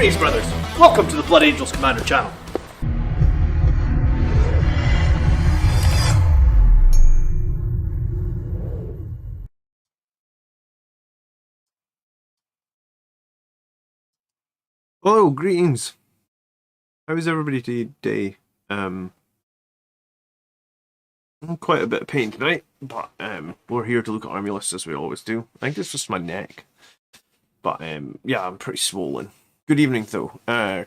Greetings, brothers. Welcome to the Blood Angels Commander channel. Hello, greetings. How is everybody today? I'm quite a bit of pain tonight, but we're here to look at army lists as we always do. I think it's just my neck. But yeah, I'm pretty swollen. Good evening though.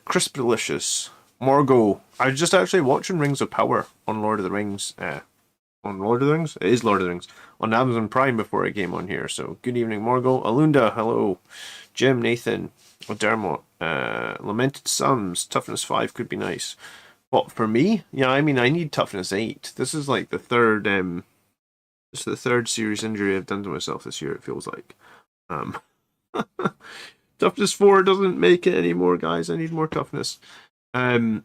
Crisp Delicious. Morgo. I was just actually watching Rings of Power on Lord of the Rings. On Lord of the Rings? It is Lord of the Rings. On Amazon Prime before I came on here. So good evening, Morgo. Alunda, hello. Jim, Nathan, Dermot, Lamented Sons, Toughness 5 could be nice. What, for me? Yeah, I mean, I need Toughness 8. This is like the third, it's the third serious injury I've done to myself this year, it feels like. Toughness 4 doesn't make it anymore, guys. I need more toughness. We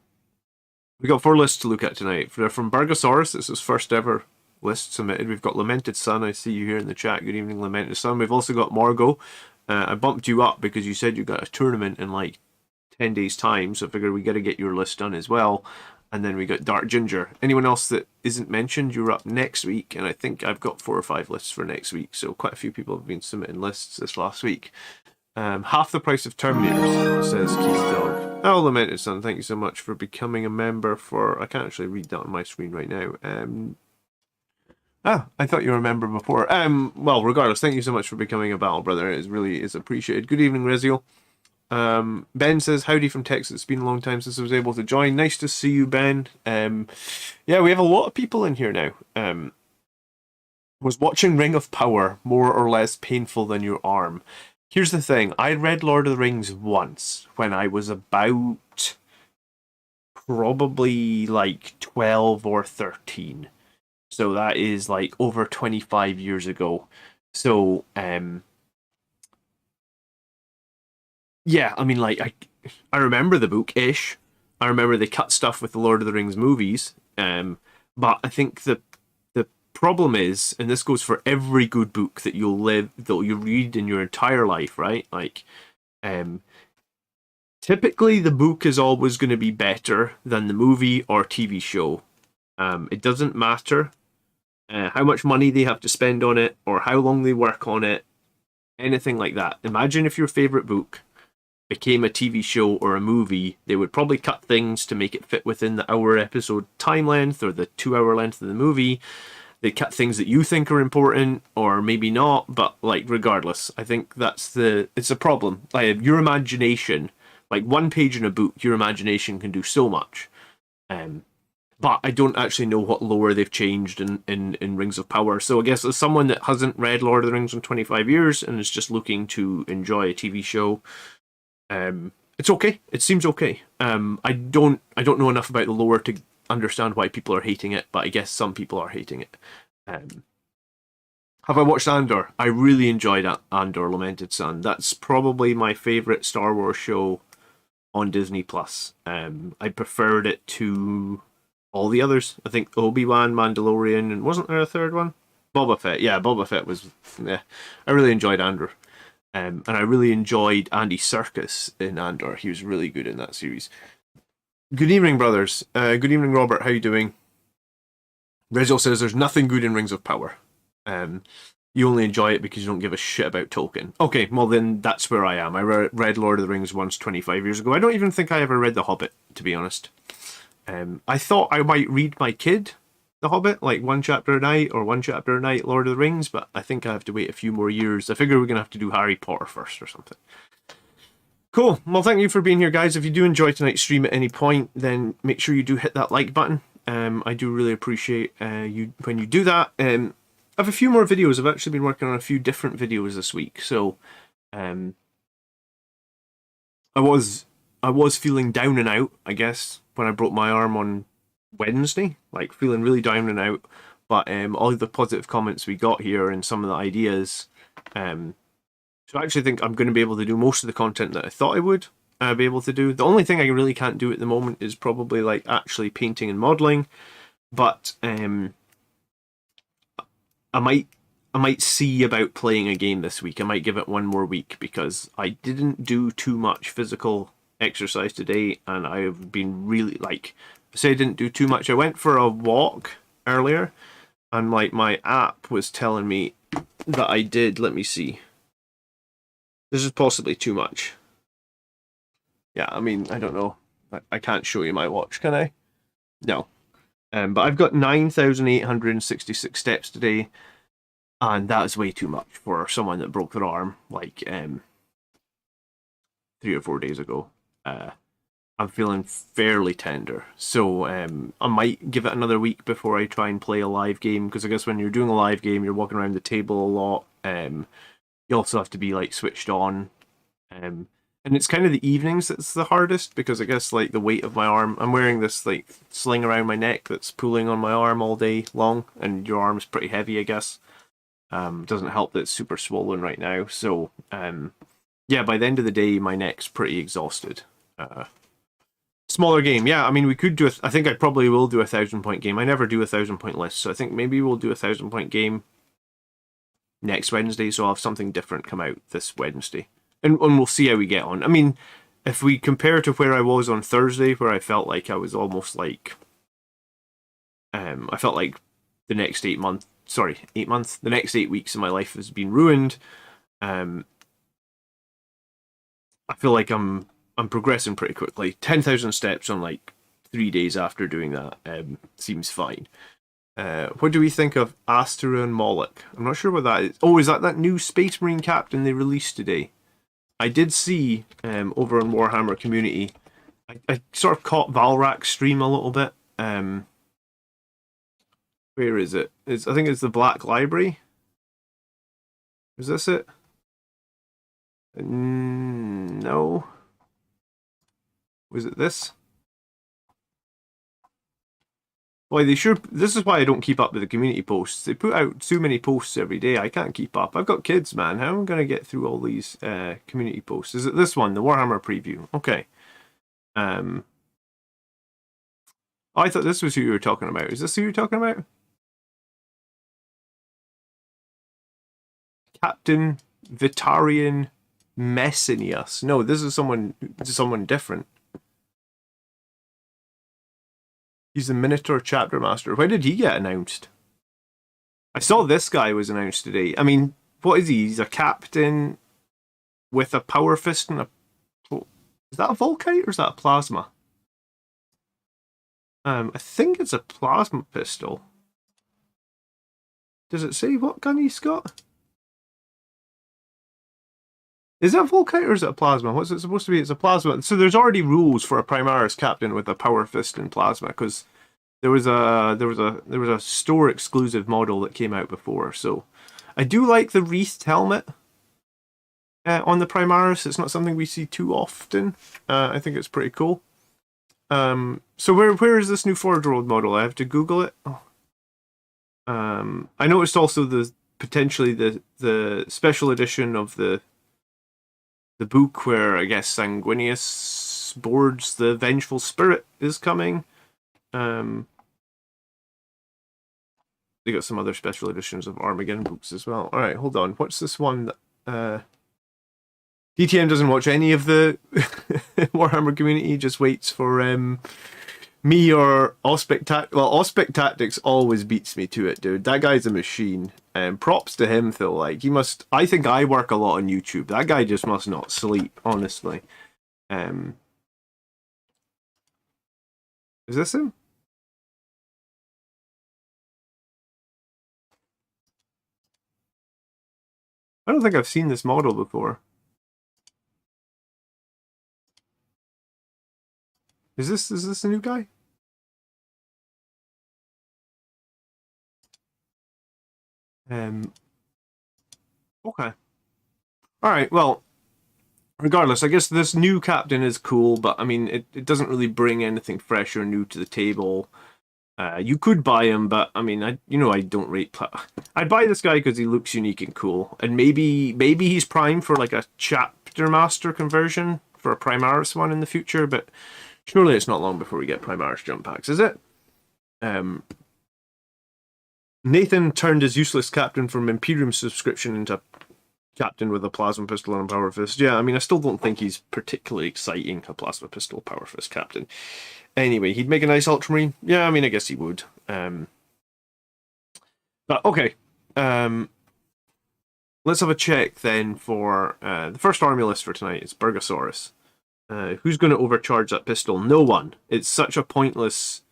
got 4 lists to look at tonight. From Burgosaurus, this is first ever list submitted. We've got Lamented Sun. I see you here in the chat. Good evening, Lamented Sun. We've also got Morgo. I bumped you up because you said you got a tournament in like 10 days time, so I figured we got to get your list done as well. And then we got Dark Ginger. Anyone else that isn't mentioned, you're up next week, and I think I've got 4 or 5 lists for next week, so quite a few people have been submitting lists this last week. Half the price of Terminators, says Keith Dog. Oh, Lamented Son, thank you so much for becoming a member for... I can't actually read that on my screen right now. I thought you were a member before. Well, regardless, thank you so much for becoming a Battle Brother. It really is appreciated. Good evening, Reziel. Ben says, howdy from Texas. It's been a long time since I was able to join. Nice to see you, Ben. Yeah, we have a lot of people in here now. Was watching Ring of Power more or less painful than your arm? Here's the thing. I read Lord of the Rings once when I was about probably like 12 or 13. So that is like over 25 years ago. So, yeah, I mean, like, I remember the book-ish. I remember they cut stuff with the Lord of the Rings movies. But I think the problem is, and this goes for every good book that you read in your entire life, right? Like, typically the book is always going to be better than the movie or TV show. It doesn't matter how much money they have to spend on it or how long they work on it, anything like that. Imagine if your favorite book became a TV show or a movie. They would probably cut things to make it fit within the hour episode time length or the 2-hour length of the movie. They cut things that you think are important or maybe not, but like regardless, I think it's a problem. Like your imagination, like one page in a book, your imagination can do so much. But I don't actually know what lore they've changed in Rings of Power. So I guess as someone that hasn't read Lord of the Rings in 25 years and is just looking to enjoy a TV show, it's okay. It seems okay. I don't know enough about the lore to understand why people are hating it, but I guess some people are hating it. Have I watched Andor? I really enjoyed Andor, Lamented Son. That's probably my favourite Star Wars show on Disney+. I preferred it to all the others. I think Obi-Wan, Mandalorian, and wasn't there a third one? Boba Fett. Yeah, Boba Fett was... Yeah, I really enjoyed Andor. And I really enjoyed Andy Serkis in Andor. He was really good in that series. Good evening, brothers. Good evening, Robert. How you doing? Rezel says there's nothing good in Rings of Power. You only enjoy it because you don't give a shit about Tolkien. Okay, well then that's where I am. I read Lord of the Rings once 25 years ago. I don't even think I ever read The Hobbit, to be honest. I thought I might read my kid The Hobbit, like 1 chapter a night or 1 chapter a night Lord of the Rings, but I think I have to wait a few more years. I figure we're going to have to do Harry Potter first or something. Cool. Well, thank you for being here, guys. If you do enjoy tonight's stream at any point, then make sure you do hit that like button. I do really appreciate you when you do that. I have a few more videos. I've actually been working on a few different videos this week. So I was feeling down and out, I guess, when I broke my arm on Wednesday, like feeling really down and out. But all the positive comments we got here and some of the ideas, so I actually think I'm going to be able to do most of the content that I thought I would be able to do. The only thing I really can't do at the moment is probably like actually painting and modeling, but I might see about playing a game this week. I might give it one more week because I didn't do too much physical exercise today, and I have been really, like, I say I didn't do too much. I went for a walk earlier, and like my app was telling me that I did. Let me see. This is possibly too much. Yeah, I mean, I don't know. I can't show you my watch, can I? No. But I've got 9,866 steps today, and that's way too much for someone that broke their arm like 3 or 4 days ago. I'm feeling fairly tender, so I might give it another week before I try and play a live game, because I guess when you're doing a live game, you're walking around the table a lot. You also have to be like switched on, and it's kind of the evenings that's the hardest, because I guess like the weight of my arm, I'm wearing this like sling around my neck that's pulling on my arm all day long, and your arm's pretty heavy, I guess. Doesn't help that it's super swollen right now, so yeah, by the end of the day, my neck's pretty exhausted. Smaller game, yeah. I mean, we could do I think I probably will do a 1,000-point game. I never do a 1,000-point list, so I think maybe we'll do a 1,000-point game next Wednesday. So I'll have something different come out this Wednesday, and we'll see how we get on. I mean, if we compare to where I was on Thursday, where I felt like I was almost like, I felt like the next 8 months, the next 8 weeks of my life has been ruined. I feel like I'm progressing pretty quickly. 10,000 steps on like 3 days after doing that seems fine. What do we think of Astera and Moloch? I'm not sure what that is. Oh, is that new Space Marine captain they released today? I did see over on Warhammer Community. I sort of caught Valrak's stream a little bit. Where is it? I think it's the Black Library. Is this it? No. Was it this? Why they sure? This is why I don't keep up with the community posts. They put out too many posts every day. I can't keep up. I've got kids, man. How am I gonna get through all these community posts? Is it this one, the Warhammer preview? Okay. Oh, I thought this was who you were talking about. Is this who you're talking about? Captain Vitarian Messinius. No, this is someone different. He's the Minotaur Chapter Master. Why did he get announced? I saw this guy was announced today. I mean, what is he? He's a captain with a power fist and a... Is that a Volkite or is that a plasma? I think it's a plasma pistol. Does it say what gun he's got? Is that Volkite or is it a plasma? What's it supposed to be? It's a plasma. So there's already rules for a Primaris captain with a power fist and plasma, because there was a store exclusive model that came out before. So I do like the wreathed helmet on the Primaris. It's not something we see too often. I think it's pretty cool. So where is this new Forge World model? I have to Google it. Oh. I noticed also potentially the special edition of the book where I guess Sanguinius boards the Vengeful Spirit is coming. They got some other special editions of Armageddon books as well. Alright, hold on. What's this one that DTM doesn't watch any of the Warhammer community, just waits for me or Auspec Tactics. Well, Auspec Tactics always beats me to it, dude. That guy's a machine. Props to him, Phil. Like, he must... I think I work a lot on YouTube. That guy just must not sleep, honestly. Is this him? I don't think I've seen this model before. Is this a new guy? Okay. Alright, well, regardless, I guess this new captain is cool, but I mean, it doesn't really bring anything fresh or new to the table. You could buy him, but I mean, I don't rate... I'd buy this guy because he looks unique and cool, and maybe he's primed for like a Chapter Master conversion for a Primaris one in the future, but surely it's not long before we get Primaris jump packs, is it? Nathan turned his useless captain from Imperium subscription into captain with a plasma pistol and a power fist. Yeah, I mean, I still don't think he's particularly exciting, a plasma pistol power fist captain. Anyway, he'd make a nice Ultramarine. Yeah, I mean, I guess he would. But okay. Let's have a check then for the first army list for tonight. It's Burgosaurus. Who's going to overcharge that pistol? No one. It's such a pointless...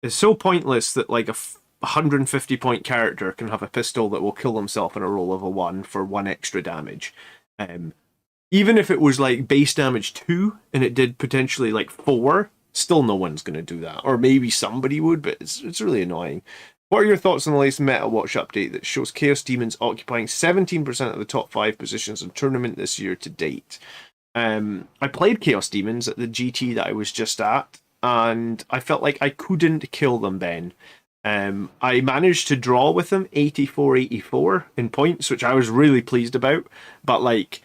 It's so pointless that like a 150 point character can have a pistol that will kill himself in a roll of a 1 for 1 extra damage. Even if it was like base damage 2 and it did potentially like 4, still no one's going to do that. Or maybe somebody would, but it's really annoying. What are your thoughts on the latest Meta Watch update that shows Chaos Demons occupying 17% of the top 5 positions in the tournament this year to date? I played Chaos Demons at the GT that I was just at, and I felt like I couldn't kill them then. I managed to draw with them 84-84 in points, which I was really pleased about, but like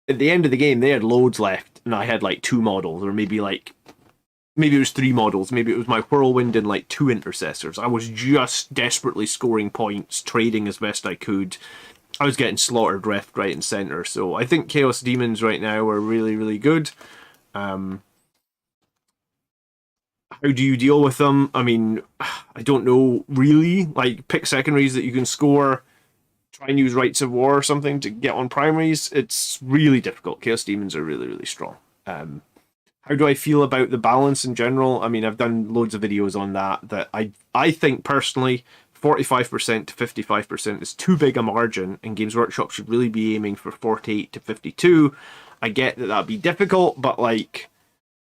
at the end of the game they had loads left and I had like 2 models, or maybe it was 3 models, maybe it was my Whirlwind and like 2 intercessors. I was just desperately scoring points, trading as best I could. I was getting slaughtered left, right and centre, so I think Chaos Demons right now are really, really good. How do you deal with them? I mean, I don't know really. Like, pick secondaries that you can score, try and use Rights of War or something to get on primaries. It's really difficult. Chaos Demons are really, really strong. How do I feel about the balance in general? I mean, I've done loads of videos on that I think personally 45% to 55% is too big a margin, and Games Workshop should really be aiming for 48 to 52. I get that that'd be difficult, but like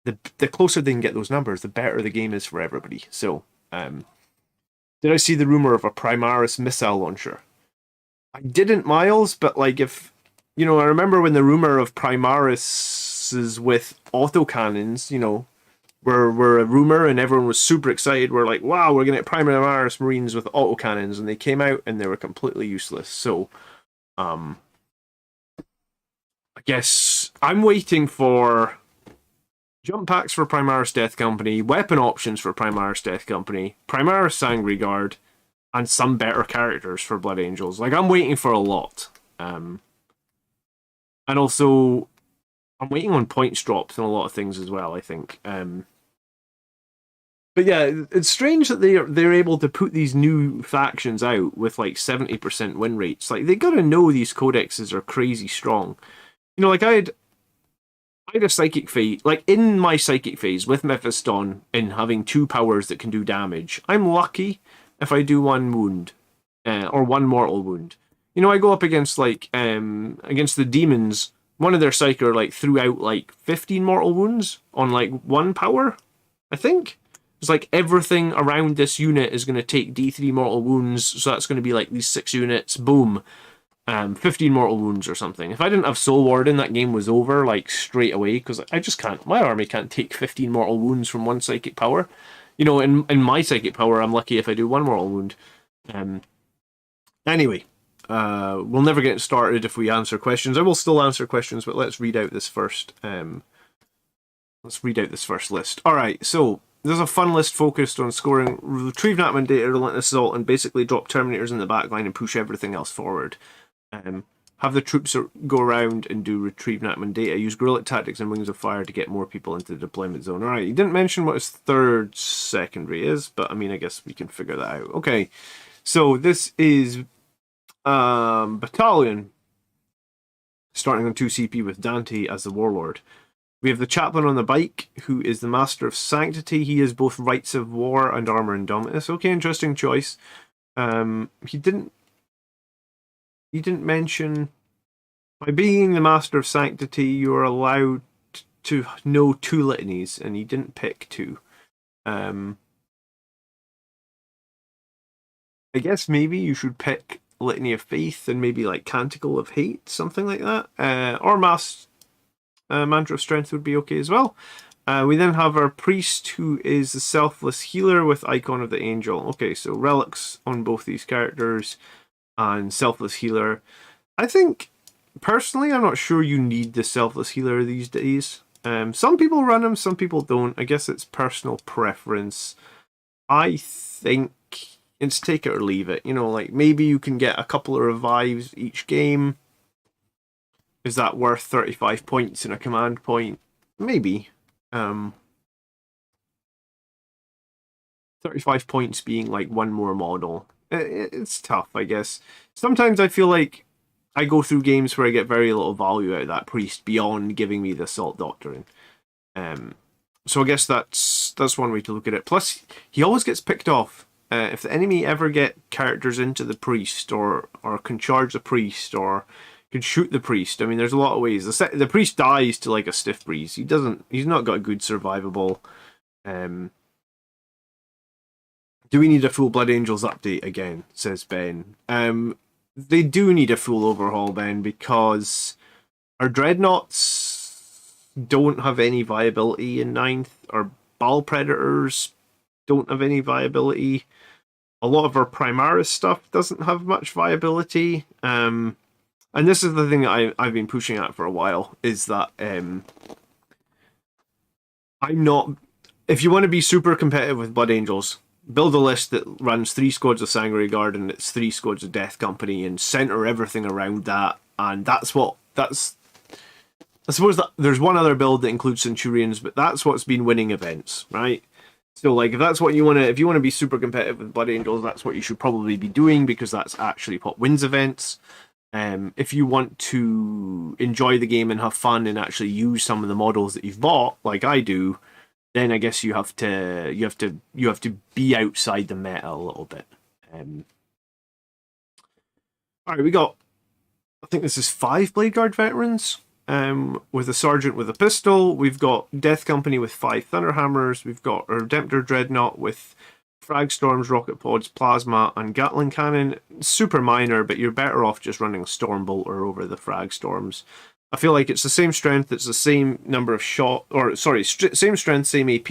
the closer they can get those numbers, the better the game is for everybody. So, did I see the rumor of a Primaris missile launcher? I didn't, Miles, but like if, I remember when the rumor of Primaris with autocannons, were a rumor and everyone was super excited. We're like, wow, we're going to get Primaris Marines with autocannons, and they came out and they were completely useless. So, I guess I'm waiting for jump packs for Primaris Death Company, weapon options for Primaris Death Company, Primaris Sangry Guard, and some better characters for Blood Angels. Like, I'm waiting for a lot. And also, I'm waiting on points drops and a lot of things as well, I think. But yeah, it's strange that they're able to put these new factions out with like 70% win rates. Like, they gotta know these codexes are crazy strong. Like I had a psychic phase, like in my psychic phase with Mephiston and having 2 powers that can do damage. I'm lucky if I do 1 wound, or 1 mortal wound. I go up against like against the demons. One of their psyker like threw out like 15 mortal wounds on like 1 power. I think it's like everything around this unit is going to take D3 mortal wounds, so that's going to be like these 6 units. Boom. 15 mortal wounds or something. If I didn't have Soul Warden, that game was over like straight away, because I just can't. My army can't take 15 mortal wounds from 1 psychic power. In my psychic power, I'm lucky if I do 1 mortal wound. Anyway, we'll never get started if we answer questions. I will still answer questions, but let's read out this first. Let's read out this first list. All right, so there's a fun list focused on scoring retrieve Natman data, relentless assault, and basically drop Terminators in the backline and push everything else forward. Have the troops go around and do retrieve Natman data. Use guerrilla tactics and wings of fire to get more people into the deployment zone. All right, he didn't mention what his 3rd secondary is, but I mean, I guess we can figure that out. Okay, so this is Battalion, starting on 2 CP with Dante as the Warlord. We have the Chaplain on the bike, who is the Master of Sanctity. He is both Rights of War and Armor Indomitus. Okay, interesting choice. He didn't mention, by being the Master of Sanctity, you are allowed to know 2 litanies, and he didn't pick 2. I guess maybe you should pick Litany of Faith and maybe like Canticle of Hate, something like that. Or Mantra of Strength would be okay as well. We then have our Priest, who is the Selfless Healer with Icon of the Angel. Okay, so relics on both these characters and Selfless Healer. I think, personally, I'm not sure you need the Selfless Healer these days. Some people run them, some people don't. I guess it's personal preference. I think it's take it or leave it. Like maybe you can get a couple of revives each game. Is that worth 35 points in a command point? Maybe. 35 points being like one more model. It's tough, I guess. Sometimes I feel like I go through games where I get very little value out of that priest beyond giving me the Assault Doctrine. So I guess that's one way to look at it. Plus, he always gets picked off. If the enemy ever get characters into the priest, or can charge the priest, or can shoot the priest, I mean, there's a lot of ways. The priest dies to like a stiff breeze. He's not got a good survivable. Do we need a full Blood Angels update again? Says Ben. They do need a full overhaul, Ben, because our dreadnoughts don't have any viability in 9th. Our Ball Predators don't have any viability. A lot of our Primaris stuff doesn't have much viability. And this is the thing that I've been pushing at for a while, is that I'm not... If you want to be super competitive with Blood Angels, build a list that runs 3 squads of Sanguinary Guard and it's 3 squads of Death Company, and center everything around that. And I suppose that there's one other build that includes Centurions, but that's what's been winning events, right? So, like, if that's what you want to, if you want to be super competitive with Blood Angels, that's what you should probably be doing, because that's actually what wins events. If you want to enjoy the game and have fun and actually use some of the models that you've bought, like I do, then I guess you have to be outside the meta a little bit. All right, we got, I think this is 5 Blade Guard veterans. With a sergeant with a pistol, we've got Death Company with 5 Thunderhammers, we've got our Redemptor Dreadnought with Frag Storms, Rocket Pods, Plasma, and Gatling Cannon. Super minor, but you're better off just running Stormbolter over the Frag Storms. I feel like it's the same strength, it's the same number of shot, or sorry, same strength, same AP.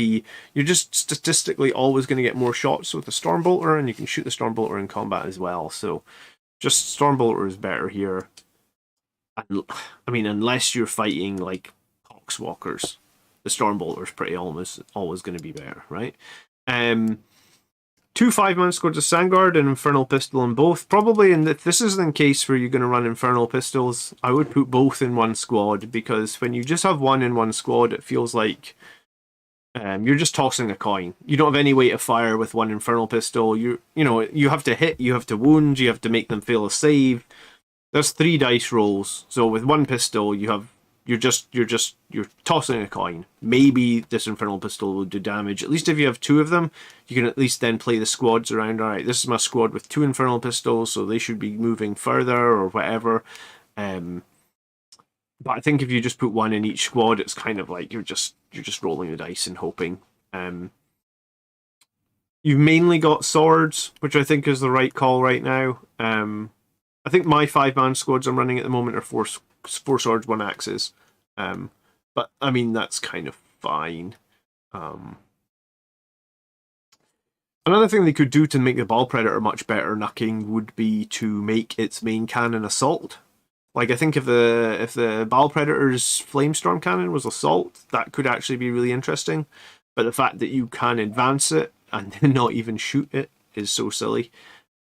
You're just statistically always going to get more shots with the Stormbolter, and you can shoot the Stormbolter in combat as well. So just Stormbolter is better here. I mean, unless you're fighting like Poxwalkers, the Stormbolter is pretty almost always going to be better, right? 2 5-man squads of Sandguard and Infernal Pistol in both. Probably, and if this isn't the case where you're going to run Infernal Pistols, I would put both in one squad, because when you just have one in one squad, it feels like you're just tossing a coin. You don't have any way to fire with one Infernal Pistol. You have to hit, you have to wound, you have to make them fail a save. There's 3 dice rolls, so with one pistol you're tossing a coin. Maybe this Infernal Pistol will do damage. At least if you have 2 of them, you can at least then play the squads around. Alright, this is my squad with 2 Infernal Pistols, so they should be moving further or whatever. But I think if you just put 1 in each squad, it's kind of like you're just rolling the dice and hoping. You've mainly got swords, which I think is the right call right now. I think my 5-man squads I'm running at the moment are 4 swords, 1 axes. But, I mean, that's kind of fine. Another thing they could do to make the Ball Predator much better knucking would be to make its main cannon Assault. Like, I think if the Ball Predator's Flamestorm cannon was Assault, that could actually be really interesting. But the fact that you can advance it and not even shoot it is so silly.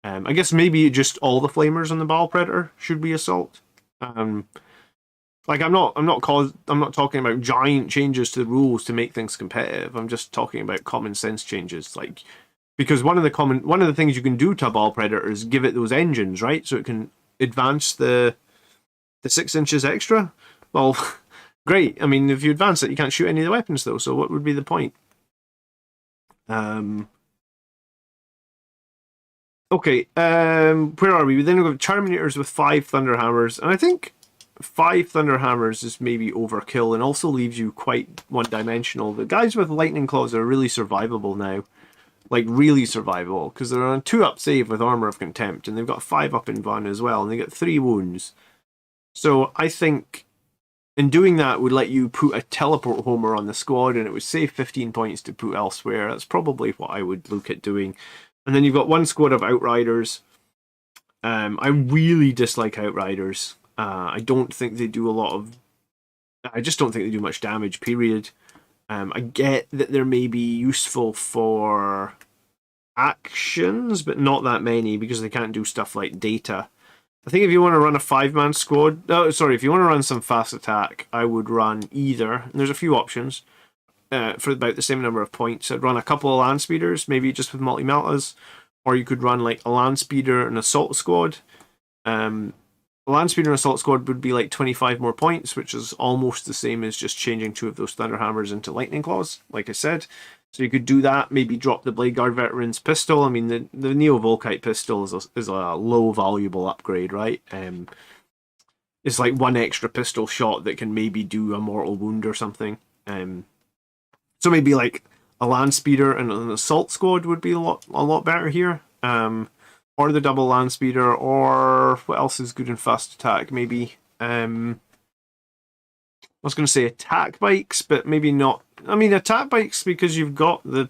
I guess maybe just all the flamers on the Ball Predator should be Assault. Like I'm not talking about giant changes to the rules to make things competitive. I'm just talking about common sense changes. Like, because one of the things you can do to a Ball Predator is give it those engines, right? So it can advance the 6 inches extra. Well, great. I mean, if you advance it, you can't shoot any of the weapons though. So what would be the point? Okay, where are we? We then got Terminators with 5 Thunderhammers, and I think 5 Thunderhammers is maybe overkill and also leaves you quite one-dimensional. The guys with Lightning Claws are really survivable now. Like, really survivable, because they're on a 2-up save with Armor of Contempt, and they've got 5-up in Van as well, and they get 3 wounds. So I think in doing that would let you put a Teleport Homer on the squad, and it would save 15 points to put elsewhere. That's probably what I would look at doing. And then you've got 1 squad of Outriders. I really dislike Outriders. I don't think they do a lot of... I just don't think they do much damage, period. I get that they may be useful for actions, but not that many, because they can't do stuff like data. I think if you want to run a 5-man squad, if you want to run some fast attack, I would run either, and there's a few options, for about the same number of points. I'd run a couple of land speeders, maybe just with multi-meltas, or you could run like a land speeder and assault squad. A land speeder and assault squad would be like 25 more points, which is almost the same as just changing 2 of those Thunderhammers into Lightning Claws, like I said. So you could do that, maybe drop the Blade Guard Veteran's pistol. I mean, the Neo-Volkite pistol is a low valuable upgrade, right? It's like 1 extra pistol shot that can maybe do a mortal wound or something. So maybe like a land speeder and an assault squad would be a lot better here. Or the double land speeder, or what else is good in fast attack? Maybe I was going to say attack bikes, but maybe not. I mean, attack bikes, because you've got the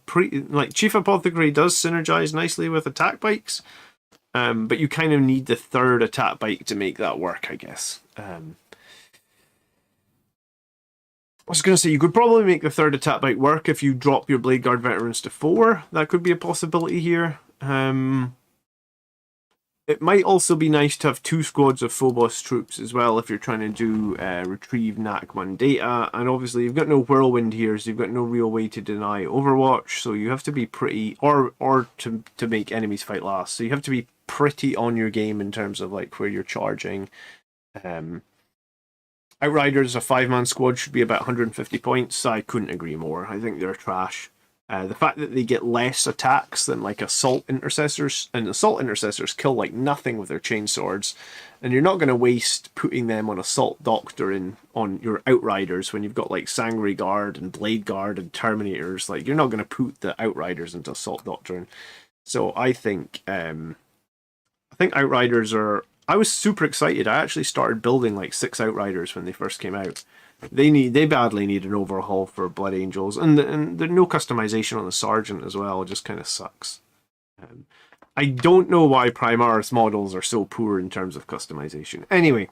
Chief Apothecary does synergize nicely with attack bikes, but you kind of need the 3rd attack bike to make that work, I guess. I was going to say, you could probably make the 3rd attack bike work if you drop your Blade Guard Veterans to 4. That could be a possibility here. It might also be nice to have 2 squads of Phobos troops as well if you're trying to do retrieve NAC1 data. And obviously you've got no Whirlwind here, so you've got no real way to deny Overwatch. So you have to be pretty, or to make enemies fight last. So you have to be pretty on your game in terms of like where you're charging. Outriders, a 5-man squad, should be about 150 points. I couldn't agree more. I think they're trash. The fact that they get less attacks than like assault intercessors, and assault intercessors kill like nothing with their chainswords, and you're not going to waste putting them on assault doctor on your outriders when you've got like Sangry Guard and Blade Guard and Terminators. Like, you're not going to put the outriders into assault doctrine. So I think outriders are. I was super excited. I actually started building like 6 outriders when they first came out. They badly need an overhaul for Blood Angels, and there's no customization on the Sergeant as well. It just kind of sucks. I don't know why Primaris models are so poor in terms of customization. Anyway,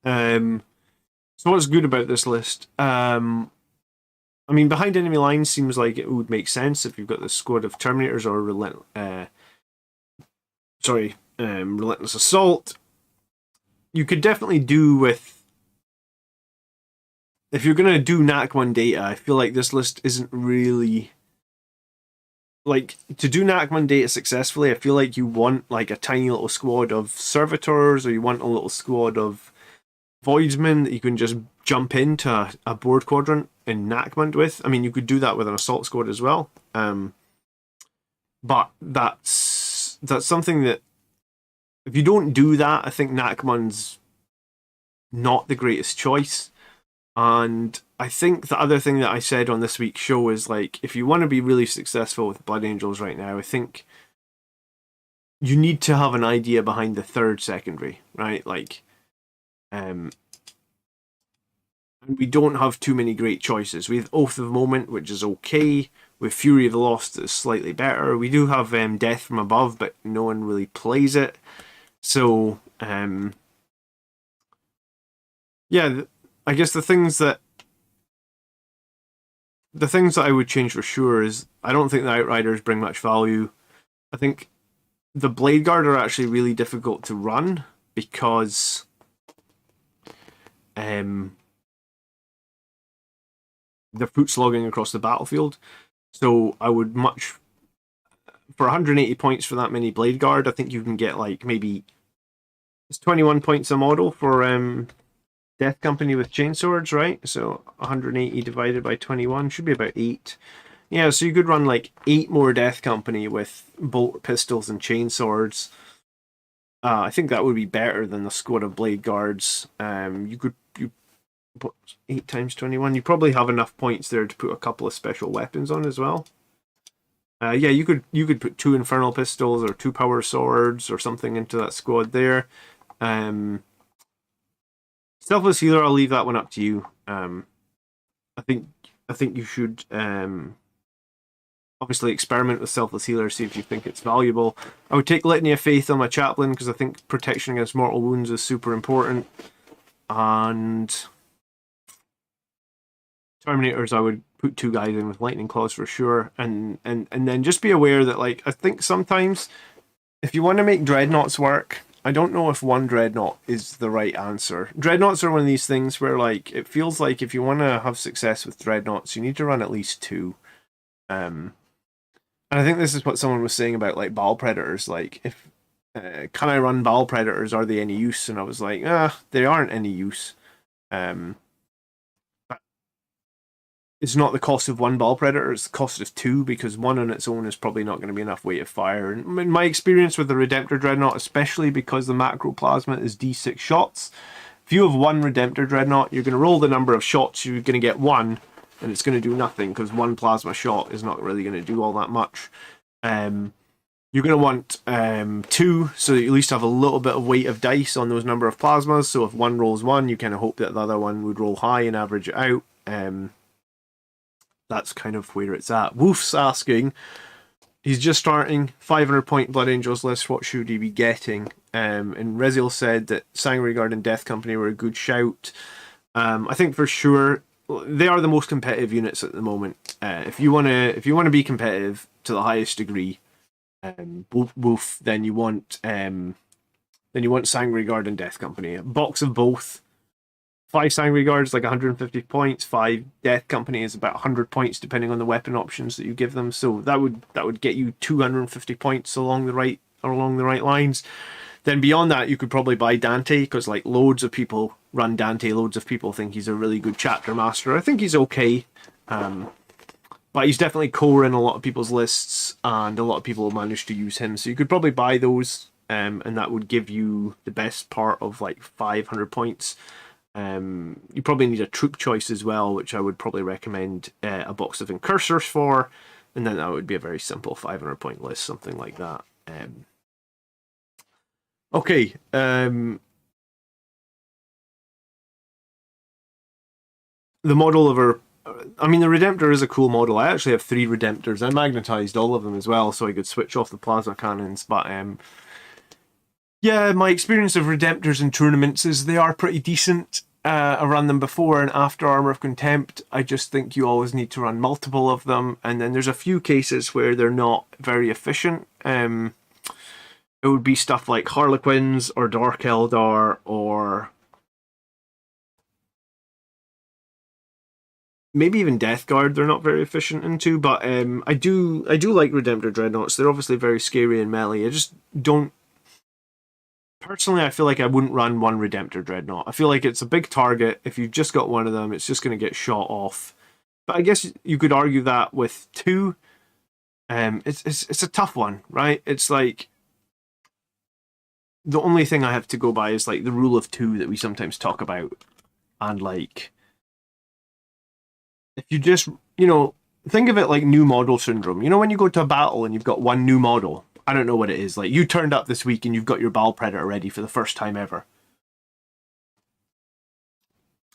so what's good about this list? I mean, behind enemy lines seems like it would make sense if you've got this squad of Terminators or Relentless Assault. You could definitely do with. If you're going to do NAC1 data, I feel like this list isn't really. Like, to do NAC1 data successfully, I feel like you want like a tiny little squad of Servitors, or you want a little squad of Voidsmen that you can just jump into a board quadrant and NACMAND with. I mean, you could do that with an assault squad as well. But that's something that, if you don't do that, I think NACMAND's not the greatest choice. And I think the other thing that I said on this week's show is, like, if you want to be really successful with Blood Angels right now, I think you need to have an idea behind the 3rd secondary, right? Like, and we don't have too many great choices. We have Oath of Moment, which is okay. With Fury of the Lost, it's slightly better. We do have Death from Above, but no one really plays it. So, yeah, I guess the things that I would change for sure is, I don't think the Outriders bring much value. I think the Blade Guard are actually really difficult to run because they're foot slogging across the battlefield. So I would much, for 180 points for that many Blade Guard, I think you can get like maybe, it's 21 points a model for Death Company with chainswords, right? So 180 divided by 21 should be about 8. Yeah, so you could run like 8 more Death Company with bolt pistols and chainswords. I think that would be better than the squad of Blade Guards. You put 8 times 21. You probably have enough points there to put a couple of special weapons on as well. Yeah, you could put 2 Infernal Pistols or 2 Power Swords or something into that squad there. Selfless Healer, I'll leave that one up to you. I think you should obviously experiment with Selfless Healer, see if you think it's valuable. I would take Litany of Faith on my Chaplain because I think protection against mortal wounds is super important. And Terminators, I would put 2 guys in with Lightning Claws for sure. And then just be aware that, like, I think sometimes if you want to make Dreadnoughts work, don't know if one dreadnought is the right answer. Dreadnoughts are one of these things where like it feels like if you want to have success with dreadnoughts, you need to run at least two. And I think this is what someone was saying about like battle predators. Like, if can I run battle predators? Are they any use? And I was like, they aren't any use. It's not the cost of one ball predator, it's the cost of two, because one on its own is probably not going to be enough weight of fire. And in my experience with the Redemptor Dreadnought, especially because the macro plasma is D6 shots, if you have one Redemptor Dreadnought, you're going to roll the number of shots, you're going to get one, and it's going to do nothing, because one plasma shot is not really going to do all that much. You're going to want two, so that you at least have a little bit of weight of dice on those number of plasmas, so if one rolls one, you kind of hope that the other one would roll high and average it out. That's kind of where it's at. Wolf's asking, he's just starting 500 point Blood Angels list, what should he be getting? And Reziel said that Sanguinary Guard and Death Company were a good shout. I think for sure they are the most competitive units at the moment. If you want to be competitive to the highest degree, Wolf, then you want Sanguinary Guard and Death Company. A box of both. 5 Sanguinary Guards like 150 points, 5 Death Company is about 100 points depending on the weapon options that you give them. So that would get you 250 points along the right lines. Then beyond that, you could probably buy Dante, because like loads of people run Dante, loads of people think he's a really good chapter master. I think he's okay, but he's definitely core in a lot of people's lists, and a lot of people manage to use him. So you could probably buy those, and that would give you the best part of like 500 points. You probably need a troop choice as well, which I would probably recommend a box of incursors for, and then that would be a very simple 500 point list, something like that. Okay. The model of the Redemptor is a cool model. I actually have 3 Redemptors. I magnetized all of them as well, so I could switch off the plasma cannons, but yeah, my experience of Redemptors in tournaments is they are pretty decent. I run them before and after Armor of Contempt. I just think you always need to run multiple of them, and then there's a few cases where they're not very efficient. It would be stuff like Harlequins or Dark Eldar, or maybe even Death Guard. They're not very efficient into, but I do like Redemptor Dreadnoughts. They're obviously very scary in melee. I just don't. Personally, I feel like I wouldn't run one Redemptor Dreadnought. I feel like it's a big target. If you've just got one of them, it's just going to get shot off. But I guess you could argue that with 2, it's a tough one, right? It's like the only thing I have to go by is like the rule of 2 that we sometimes talk about, and like if you just think of it like new model syndrome. When you go to a battle and you've got one new model. I don't know what it is. Like, you turned up this week and you've got your Battle Predator ready for the first time ever.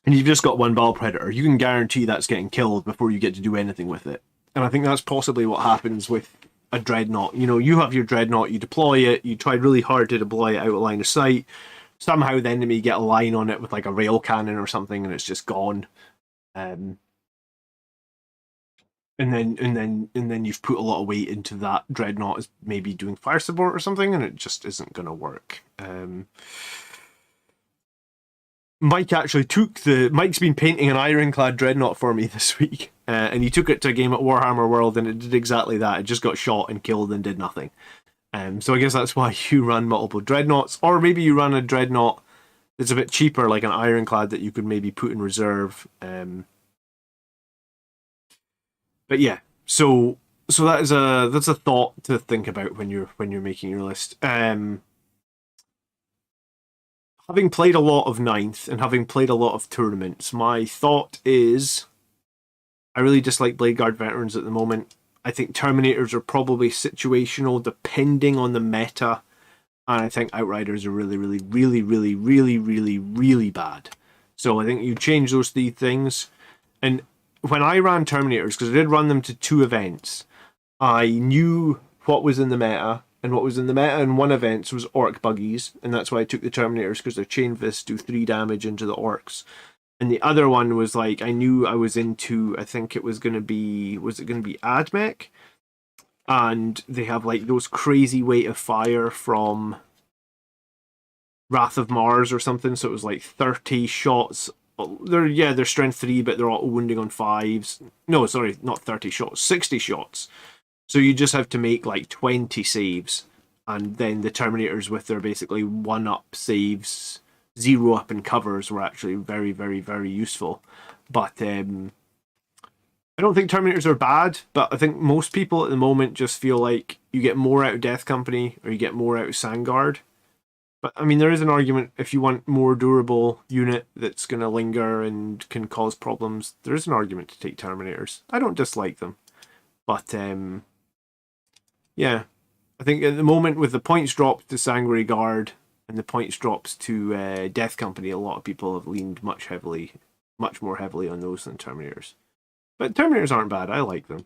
And you've just got one Battle Predator. You can guarantee that's getting killed before you get to do anything with it. And I think that's possibly what happens with a Dreadnought. You have your Dreadnought, you deploy it, you try really hard to deploy it out of line of sight. Somehow the enemy get a line on it with like a rail cannon or something, and it's just gone. And then you've put a lot of weight into that Dreadnought as maybe doing fire support or something, and it just isn't going to work. Mike's been painting an Ironclad Dreadnought for me this week, and he took it to a game at Warhammer World, and it did exactly that. It just got shot and killed and did nothing. So I guess that's why you run multiple Dreadnoughts, or maybe you run a Dreadnought that's a bit cheaper, like an Ironclad that you could maybe put in reserve. But yeah, so that's a thought to think about when you're making your list. Having played a lot of Ninth and having played a lot of tournaments, my thought is I really dislike Blade Guard veterans at the moment. I think Terminators are probably situational depending on the meta, and I think Outriders are really, really, really, really, really, really, really bad. So I think you change those 3 things. And when I ran Terminators, because I did run them to 2 events, I knew what was in the meta, and what was in the meta in one event was Orc Buggies, and that's why I took the Terminators, because their Chain Fists do 3 damage into the Orcs. And the other one was like, I knew I was into, I think it was going to be Admech? And they have like those crazy weight of fire from Wrath of Mars or something, so it was like 30 shots. They're strength 3, but they're auto wounding on 5s. No, sorry, not 30 shots, 60 shots. So you just have to make like 20 saves, and then the Terminators with their basically 1-up saves, 0-up and covers were actually very, very, very useful. But I don't think Terminators are bad, but I think most people at the moment just feel like you get more out of Death Company or you get more out of Sandguard. But I mean, there is an argument if you want more durable unit that's going to linger and can cause problems. There is an argument to take Terminators. I don't dislike them, but yeah, I think at the moment with the points dropped to Sanguinary Guard and the points drops to Death Company, a lot of people have leaned much more heavily on those than Terminators. But Terminators aren't bad. I like them.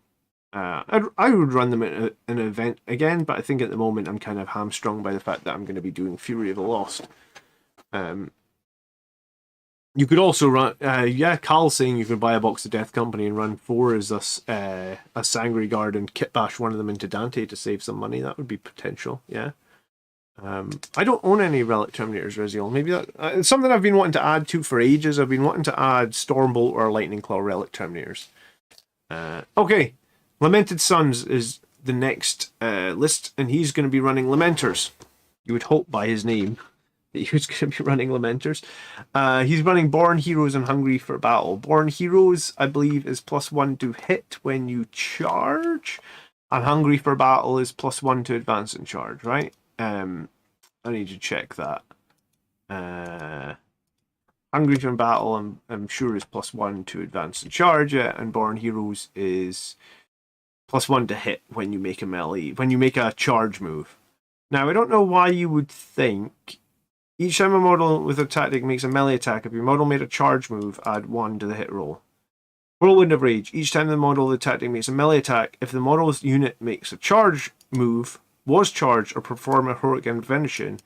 I would run them in an event again, but I think at the moment I'm kind of hamstrung by the fact that I'm going to be doing Fury of the Lost. You could also run, Carl's saying you could buy a box of Death Company and run 4 as a Sanguinary Guard and kit bash one of them into Dante to save some money. That would be potential, yeah. I don't own any Relic Terminators, Reziel. Maybe that it's something I've been wanting to add to for ages. I've been wanting to add Stormbolt or Lightning Claw Relic Terminators. Okay. Lamented Sons is the next list, and he's going to be running Lamenters. You would hope by his name that he was going to be running Lamenters. He's running Born Heroes and Hungry for Battle. Born Heroes, I believe, is +1 to hit when you charge, and Hungry for Battle is +1 to advance and charge, right? I need to check that. Hungry for Battle, I'm sure, is +1 to advance and charge, and Born Heroes is +1 to hit when you make a melee, when you make a charge move. Now, I don't know why you would think each time a model with a tactic makes a melee attack, if your model made a charge move, add 1 to the hit roll. Whirlwind of Rage. Each time the model with the tactic makes a melee attack, if the model's unit makes a charge move, was charged, or perform a heroic intervention,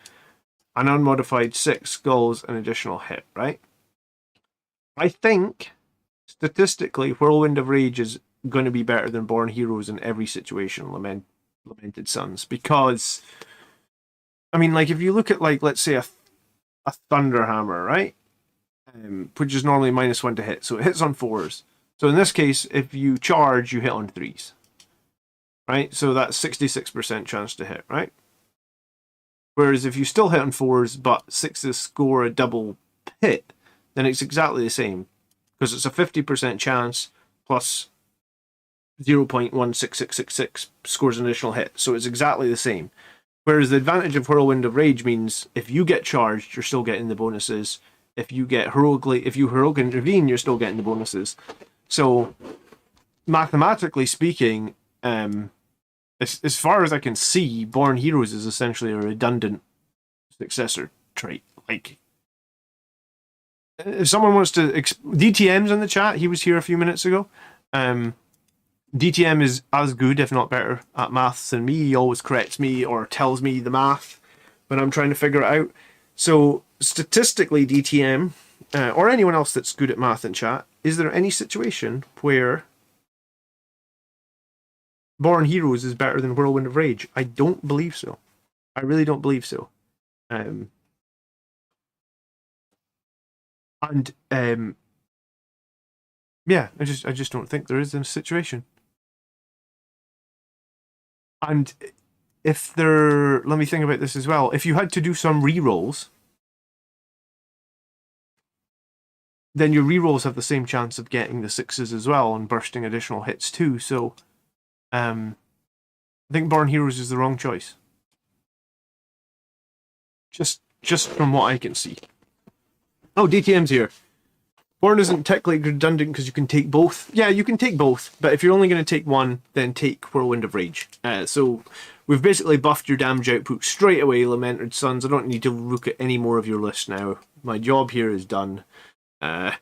an unmodified 6 skulls an additional hit, right? I think, statistically, Whirlwind of Rage is going to be better than Born Heroes in every situation, Lamented Sons, because I mean, like, if you look at, like, let's say a Thunderhammer, right, which is normally -1 to hit, so it hits on 4s. So in this case, if you charge, you hit on 3s, right? So that's 66% chance to hit, right? Whereas if you still hit on 4s but 6s score a double hit, then it's exactly the same, because it's a 50% chance plus 0.16666 scores an additional hit, so it's exactly the same. Whereas the advantage of Whirlwind of Rage means if you get charged, you're still getting the bonuses. If you heroic intervene, you're still getting the bonuses. So, mathematically speaking, as far as I can see, Born Heroes is essentially a redundant successor trait. Like, if someone wants to... DTM's in the chat, he was here a few minutes ago. DTM is as good, if not better, at maths than me. He always corrects me or tells me the math when I'm trying to figure it out. So, statistically, DTM, or anyone else that's good at math in chat, is there any situation where Born Heroes is better than Whirlwind of Rage? I don't believe so. I really don't believe so. Yeah, I just don't think there is a situation. And if there, let me think about this as well. If you had to do some rerolls, then your rerolls have the same chance of getting the 6s as well and bursting additional hits too. So, I think Born Heroes is the wrong choice. Just from what I can see. Oh, DTM's here. Born isn't technically redundant because you can take both. Yeah, you can take both, but if you're only going to take one, then take Whirlwind of Rage. So we've basically buffed your damage output straight away, Lamented Sons. I don't need to look at any more of your list now. My job here is done. Crack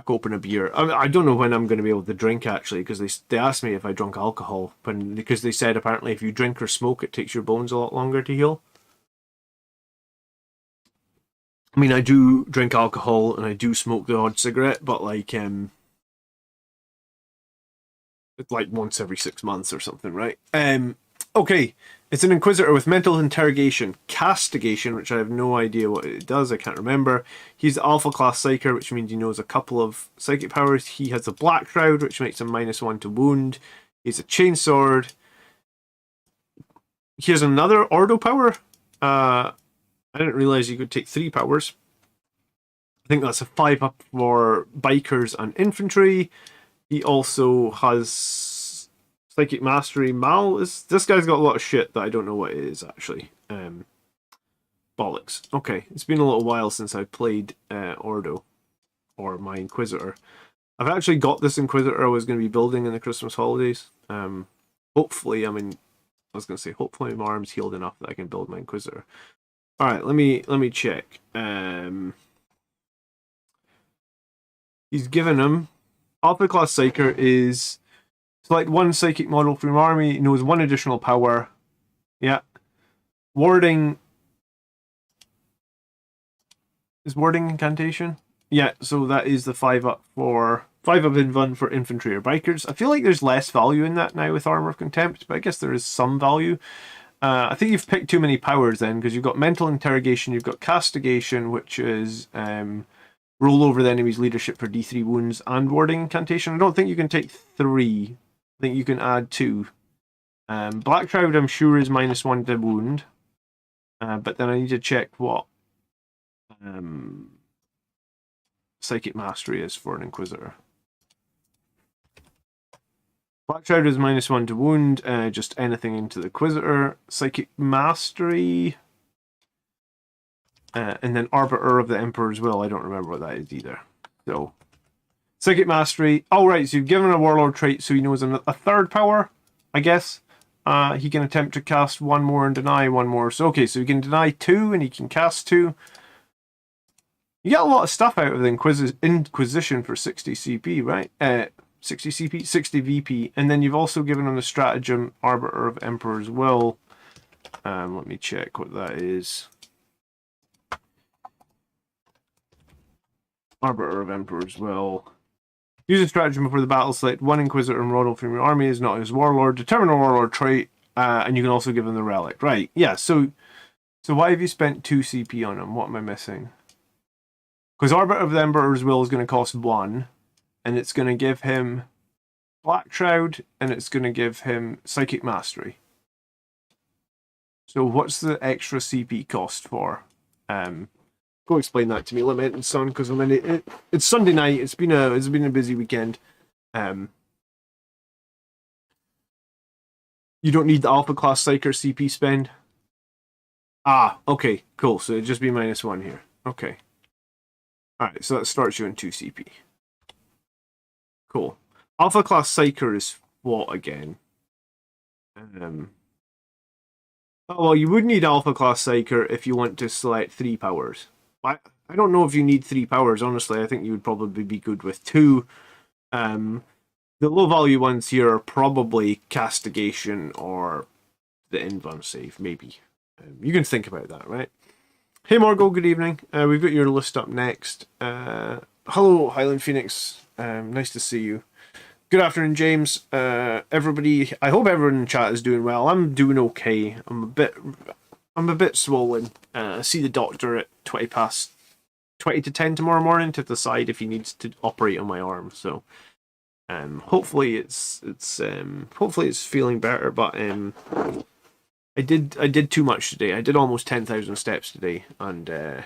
open a beer. I don't know when I'm going to be able to drink, actually, because they asked me if I drunk alcohol, because they said apparently if you drink or smoke, it takes your bones a lot longer to heal. I mean, I do drink alcohol and I do smoke the odd cigarette, but like once every 6 months or something, right? Okay. It's an Inquisitor with Mental Interrogation, Castigation, which I have no idea what it does, I can't remember. He's Alpha Class Psyker, which means he knows a couple of psychic powers. He has a Black Shroud, which makes him -1 to wound. He's a Chainsword. He has another Ordo power. I didn't realize you could take 3 powers. I think that's a 5-up for Bikers and Infantry. He also has Psychic Mastery. This guy's got a lot of shit that I don't know what it is, actually. Bollocks. Okay, it's been a little while since I played Ordo, or my Inquisitor. I've actually got this Inquisitor I was going to be building in the Christmas holidays. Hopefully, hopefully my arm's healed enough that I can build my Inquisitor. Alright, let me check. He's given him Alpha Class Psyker is select 1 psychic model from your army, knows 1 additional power. Yeah. Warding is warding incantation? Yeah, so that is the 5-up invuln for infantry or bikers. I feel like there's less value in that now with Armor of Contempt, but I guess there is some value. I think you've picked too many powers then, because you've got Mental Interrogation, you've got Castigation, which is roll over the enemy's leadership for D3 wounds, and warding incantation. I don't think you can take 3. I think you can add 2. Black Shroud, I'm sure, is -1 to wound. But then I need to check what Psychic Mastery is for an Inquisitor. Black Shroud is -1 to wound, just anything into the Inquisitor. Psychic Mastery. And then Arbiter of the Emperor's Will. I don't remember what that is either. So, Psychic Mastery. Oh, right, so you've given a Warlord trait so he knows a 3rd power, I guess. He can attempt to cast 1 more and deny 1 more. So, okay, so he can deny 2 and he can cast 2. You get a lot of stuff out of the Inquisition for 60 CP, right? 60 CP, 60 VP. And then you've also given him the stratagem Arbiter of Emperor's Will. Let me check what that is. Arbiter of Emperor's Will. Use a stratagem before the battle. Select 1 Inquisitor and model from your army is not his Warlord. Determine a Warlord trait, and you can also give him the Relic. Right, yeah, so why have you spent 2 CP on him? What am I missing? Because Arbiter of the Emperor's Will is going to cost 1, and it's going to give him Black Shroud, and it's going to give him Psychic Mastery. So what's the extra CP cost for? Go explain that to me, Lamented Son, because it's Sunday night. It's been a busy weekend. You don't need the Alpha Class Psyker CP spend. Ah, okay, cool. So it'd just be -1 here. Okay. Alright, so that starts you in 2 CP. Cool. Alpha Class Psyker is what again? Oh, well, you would need Alpha Class Psyker if you want to select 3 powers. I don't know if you need 3 powers, honestly. I think you would probably be good with 2. The low value ones here are probably Castigation or the invuln save, maybe. You can think about that, right? Hey Morgul, good evening. We've got your list up next. Hello, Highland Phoenix. Nice to see you. Good afternoon, James. Everybody, I hope everyone in chat is doing well. I'm doing okay. I'm a bit swollen. I see the doctor at 20 to 10 tomorrow morning to decide if he needs to operate on my arm. So, hopefully it's feeling better. But I did too much today. I did almost 10,000 steps today, and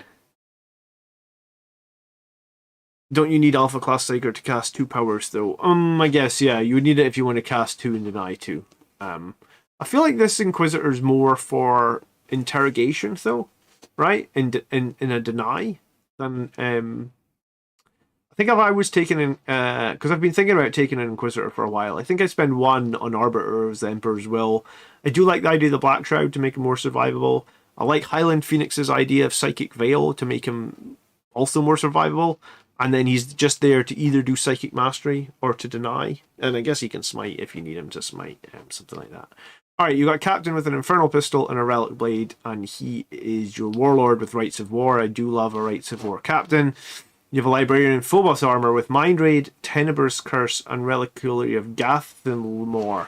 don't you need Alpha Class Psyker to cast 2 powers though? I guess yeah, you would need it if you want to cast 2 and deny 2. I feel like this Inquisitor's more for interrogation though, right? In a deny than I think if I was taking in because I've been thinking about taking an Inquisitor for a while. I think I spend 1 on Arbiter of the Emperor's Will. I do like the idea of the Black Shroud to make him more survivable. I like Highland Phoenix's idea of Psychic Veil to make him also more survivable. And then he's just there to either do Psychic Mastery or to deny. And I guess he can smite if you need him to smite, something like that. Alright, you got Captain with an Infernal Pistol and a Relic Blade, and he is your Warlord with Rights of War. I do love a Rights of War Captain. You have a Librarian in Phobos armor with Mind Raid, Tenebrous Curse, and Reliquary of Gathamore.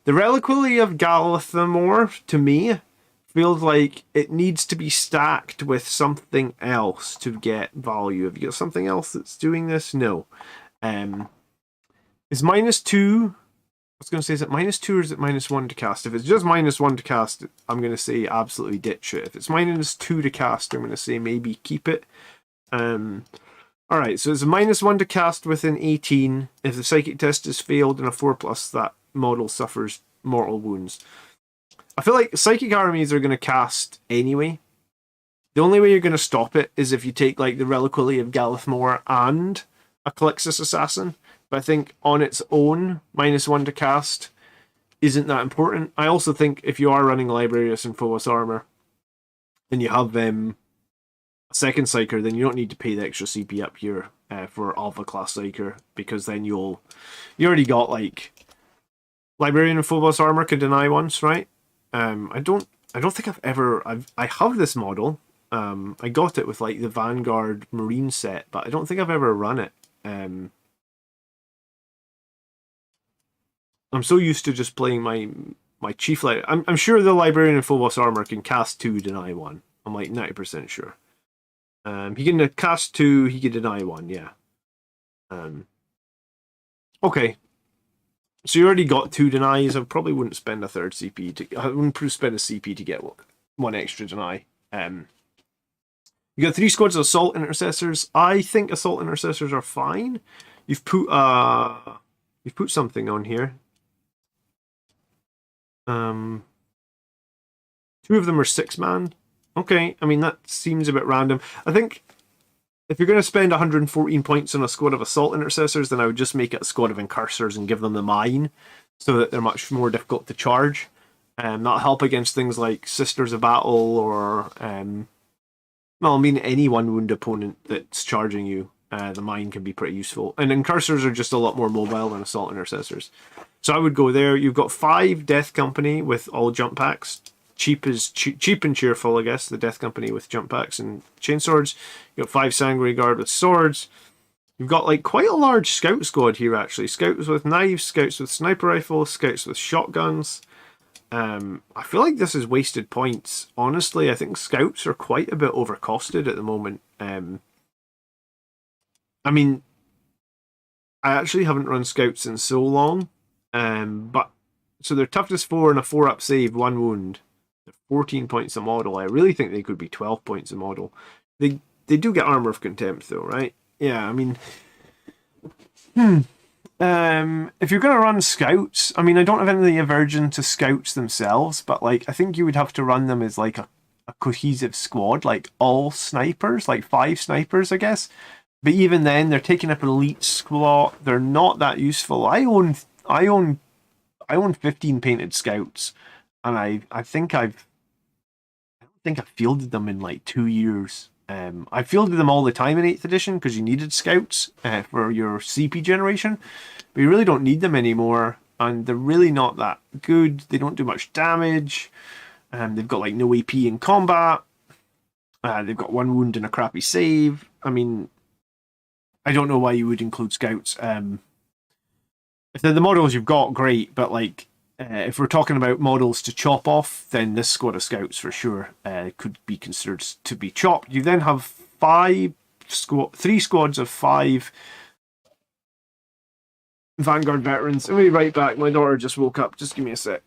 The Reliquary of Galathamor, to me, feels like it needs to be stacked with something else to get value. Have you got something else that's doing this? No. Is -2... I was going to say, is it -2 or is it -1 to cast? If it's just -1 to cast, I'm going to say absolutely ditch it. If it's -2 to cast, I'm going to say maybe keep it. Alright, so it's a -1 to cast within 18. If the psychic test is failed and a 4+, that model suffers mortal wounds. I feel like psychic armies are going to cast anyway. The only way you're going to stop it is if you take like the Reliquary of Galathmore and a Calixis Assassin. But I think on its own, -1 to cast isn't that important. I also think if you are running Librarius and Phobos Armor and you have a second Psyker, then you don't need to pay the extra CP up here for Alpha class Psyker, because then you already got like Librarian and Phobos Armor can deny once, right? I don't think I have this model. I got it with like the Vanguard Marine set, but I don't think I've ever run it. I'm so used to just playing my Chief Light. I'm sure the Librarian and Phobos Armor can cast 2, deny 1. I'm like 90% sure. He can cast 2, he can deny 1, yeah. Okay. So you already got 2 denies. I probably wouldn't spend a third CP I wouldn't spend a CP to get one extra deny. You got 3 squads of Assault Intercessors. I think Assault Intercessors are fine. You've put something on here. 2 of them are 6-man. Okay, I mean, that seems a bit random. I think if you're going to spend 114 points on a squad of Assault Intercessors, then I would just make it a squad of Incursors and give them the mine, so that they're much more difficult to charge. That'll help against things like Sisters of Battle or... well, I mean, any 1-wound opponent that's charging you, the mine can be pretty useful. And Incursors are just a lot more mobile than Assault Intercessors. So I would go there. You've got 5 Death Company with all jump packs. Cheap and cheerful, I guess. The Death Company with jump packs and chainswords. You've got 5 Sanguinary Guard with swords. You've got like quite a large scout squad here, actually. Scouts with knives, scouts with sniper rifles, scouts with shotguns. I feel like this is wasted points. Honestly, I think scouts are quite a bit overcosted at the moment. I mean, I actually haven't run scouts in so long. But so they're toughness 4 and a 4-up save, 1 wound. They're 14 points a model. I really think they could be 12 points a model. They do get Armor of Contempt though, right? Yeah, I mean, if you're going to run scouts, I mean, I don't have any aversion to scouts themselves, but like I think you would have to run them as like a cohesive squad, like all snipers, like 5 snipers, I guess. But even then, they're taking up an elite squad. They're not that useful. I own 15 painted scouts, and I don't think I've fielded them in like 2 years. I fielded them all the time in 8th edition because you needed scouts for your CP generation, but you really don't need them anymore, and they're really not that good. They don't do much damage. They've got like no AP in combat. They've got 1 wound and a crappy save. I mean, I don't know why you would include scouts. If they're the models you've got, great, but like if we're talking about models to chop off, then this squad of scouts for sure could be considered to be chopped. You then have 3 squads of 5 Vanguard veterans. Let me be right back. My daughter just woke up. Just give me a sec.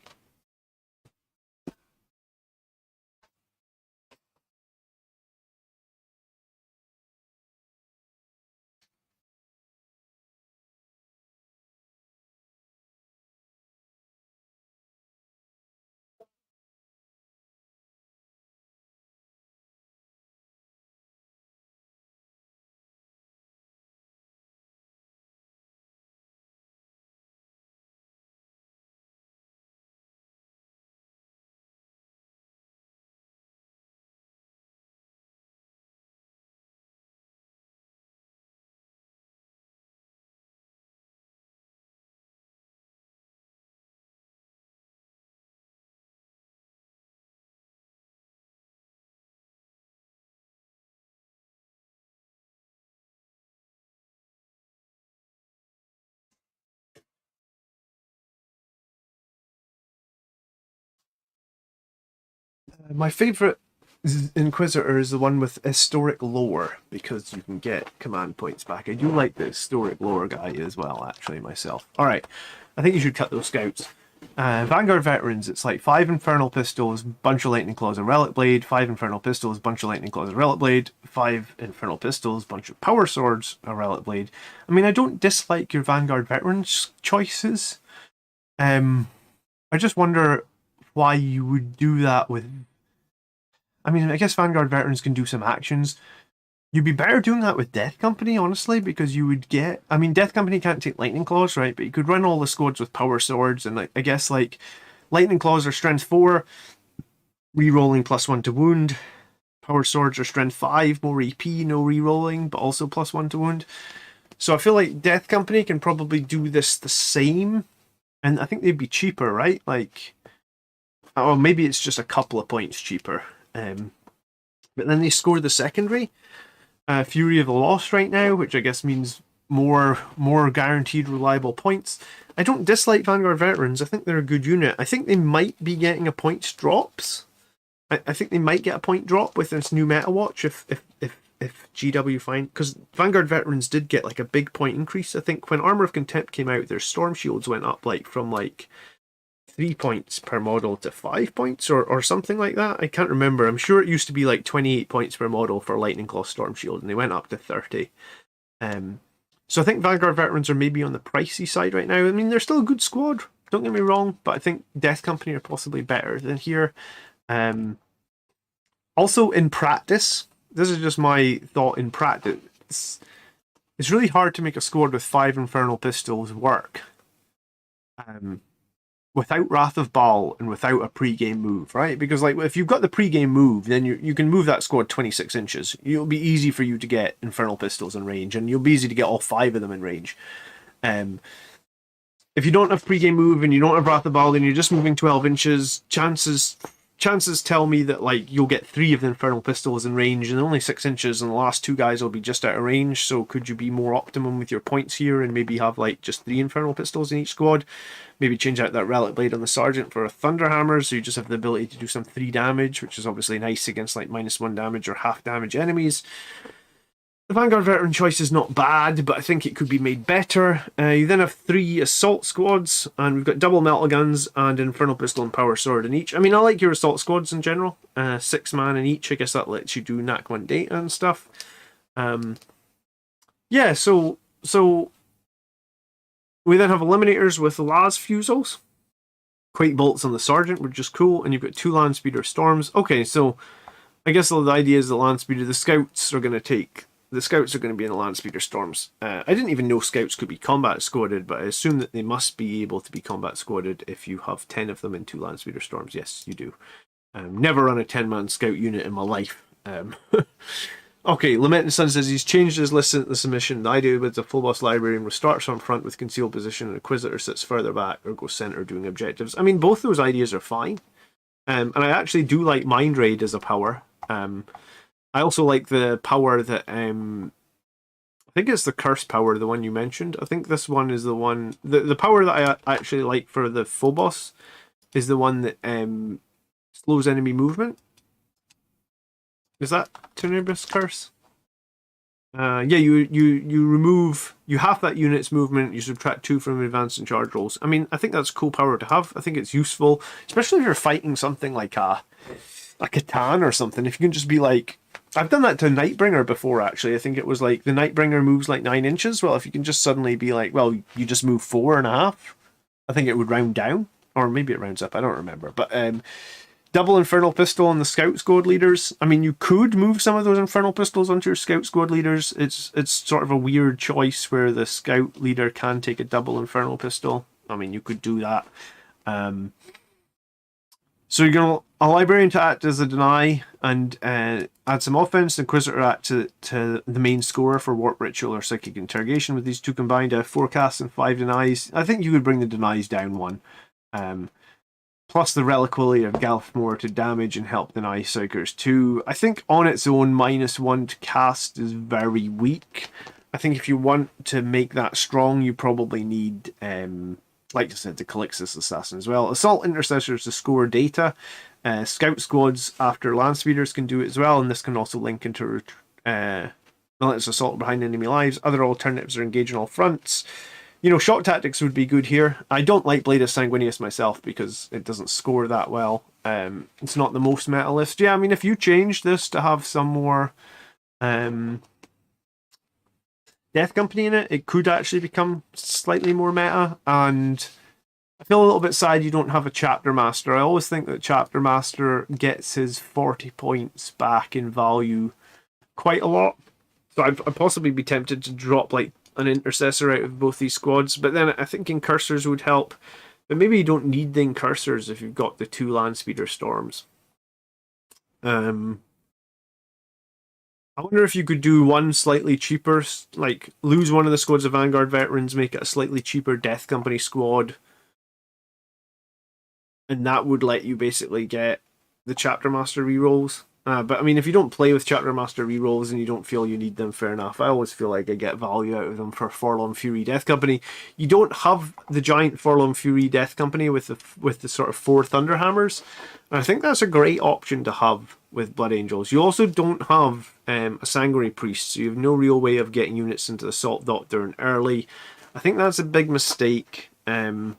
My favourite Inquisitor is the one with historic lore, because you can get command points back. I do like the historic lore guy as well, actually, myself. Alright, I think you should cut those scouts. Vanguard Veterans, it's like 5 Infernal Pistols, bunch of Lightning Claws and Relic Blade, 5 Infernal Pistols, bunch of Lightning Claws and Relic Blade, 5 Infernal Pistols, bunch of Power Swords, a Relic Blade. I mean, I don't dislike your Vanguard Veterans choices. I just wonder why you would do that with... I mean, I guess Vanguard Veterans can do some actions. You'd be better doing that with Death Company, honestly, because you would get... I mean, Death Company can't take Lightning Claws, right? But you could run all the squads with Power Swords, and like, I guess, like, Lightning Claws are Strength 4, re-rolling +1 to wound. Power Swords are Strength 5, more EP, no re-rolling, but also +1 to wound. So I feel like Death Company can probably do this the same, and I think they'd be cheaper, right? Like, or maybe it's just a couple of points cheaper. But then they score the secondary. Fury of the Lost right now, which I guess means more guaranteed reliable points. I don't dislike Vanguard Veterans. I think they're a good unit. I think they might be getting a points drops. I think they might get a point drop with this new Meta Watch if GW find, because Vanguard Veterans did get like a big point increase. I think when Armor of Contempt came out, their Storm Shields went up like from like 3 points per model to 5 points or something like that. I can't remember. I'm sure it used to be like 28 points per model for Lightning Claw Storm Shield, and they went up to 30. So I think Vanguard Veterans are maybe on the pricey side right now. I mean, they're still a good squad, don't get me wrong, but I think Death Company are possibly better than here. Also, in practice, this is just my thought in practice, it's really hard to make a squad with 5 Infernal Pistols work. Without Wrath of Baal and without a pre-game move, right? Because like if you've got the pre-game move, then you can move that squad 26 inches. It'll be easy for you to get Infernal Pistols in range, and you'll be easy to get all 5 of them in range. If you don't have pre-game move and you don't have Wrath of Baal, then you're just moving 12 inches. Chances tell me that like you'll get 3 of the Infernal Pistols in range, and only 6 inches, and the last 2 guys will be just out of range. So could you be more optimum with your points here and maybe have like just 3 Infernal Pistols in each squad? Maybe change out that Relic Blade on the Sergeant for a Thunderhammer, so you just have the ability to do some 3 damage, which is obviously nice against like -1 damage or half damage enemies. The Vanguard Veteran choice is not bad, but I think it could be made better. You then have 3 Assault Squads, and we've got double Metal Guns and Infernal Pistol and Power Sword in each. I mean, I like your Assault Squads in general. 6 man in each, I guess that lets you do NAC 1 data and stuff. Yeah, so we then have Eliminators with Las Fusils. Quake Bolts on the Sergeant, which is cool, and you've got 2 Landspeeder Storms. Okay, so I guess the idea is that Landspeeder, the Scouts are going to be in the Landspeeder Storms. I didn't even know Scouts could be combat squadded, but I assume that they must be able to be combat squadded if you have 10 of them in 2 Landspeeder Storms. Yes, you do. Never run a 10-man Scout unit in my life. Okay, Lamenting Sun says he's changed his list at the submission. The idea with the full boss librarian was starts from front with concealed position and Inquisitor sits further back or goes center doing objectives. I mean, both those ideas are fine. And I actually do like Mind Raid as a power. I also like the power that... I think it's the Curse power, the one you mentioned. I think this one is the one... The power that I actually like for the full boss is the one that slows enemy movement. Is that Tenebris Curse? Yeah, you remove... You half that unit's movement, you subtract 2 from advance and charge rolls. I mean, I think that's a cool power to have. I think it's useful, especially if you're fighting something like a Catan or something. If you can just be like... I've done that to Nightbringer before, actually. I think it was like the Nightbringer moves like 9 inches. Well, if you can just suddenly be like, well, you just move 4.5, I think it would round down. Or maybe it rounds up, I don't remember. But double Infernal Pistol on the Scout Squad leaders. I mean, you could move some of those Infernal Pistols onto your Scout Squad leaders. It's sort of a weird choice where the Scout leader can take a double Infernal Pistol. I mean, you could do that. So you're going to a Librarian to act as a deny and add some offense. The Inquisitor act to the main scorer for Warp Ritual or Psychic Interrogation. With these 2 combined, 4 casts and 5 denies. I think you could bring the denies down 1. Plus the Reliquary of Galfmore to damage and help deny Psykers 2. I think on its own, -1 to cast is very weak. I think if you want to make that strong, you probably need like I said, the Calixtus Assassin as well. Assault Intercessors to score data. Scout squads after land speeders can do it as well, and this can also link into relentless assault behind enemy lives. Other alternatives are engage on all fronts. You know, shock tactics would be good here. I don't like Blade of Sanguinius myself because it doesn't score that well. It's not the most meta list. Yeah, I mean, if you change this to have some more Death Company in it, it could actually become slightly more meta. And I feel a little bit sad you don't have a Chapter Master. I always think that Chapter Master gets his 40 points back in value quite a lot. So I'd possibly be tempted to drop like an Intercessor out of both these squads. But then I think Incursors would help. But maybe you don't need the Incursors if you've got the 2 Landspeeder Storms. I wonder if you could do one slightly cheaper, like lose one of the squads of Vanguard veterans, make it a slightly cheaper Death Company squad, and that would let you basically get the Chapter Master rerolls. But I mean, if you don't play with Chapter Master rerolls and you don't feel you need them, fair enough. I always feel like I get value out of them for Forlorn Fury Death Company. You don't have the giant Forlorn Fury Death Company with the sort of 4 Thunderhammers, and I think that's a great option to have with Blood Angels. You also don't have a Sanguinary Priest, so you have no real way of getting units into the Assault Doctrine early. I think that's a big mistake. I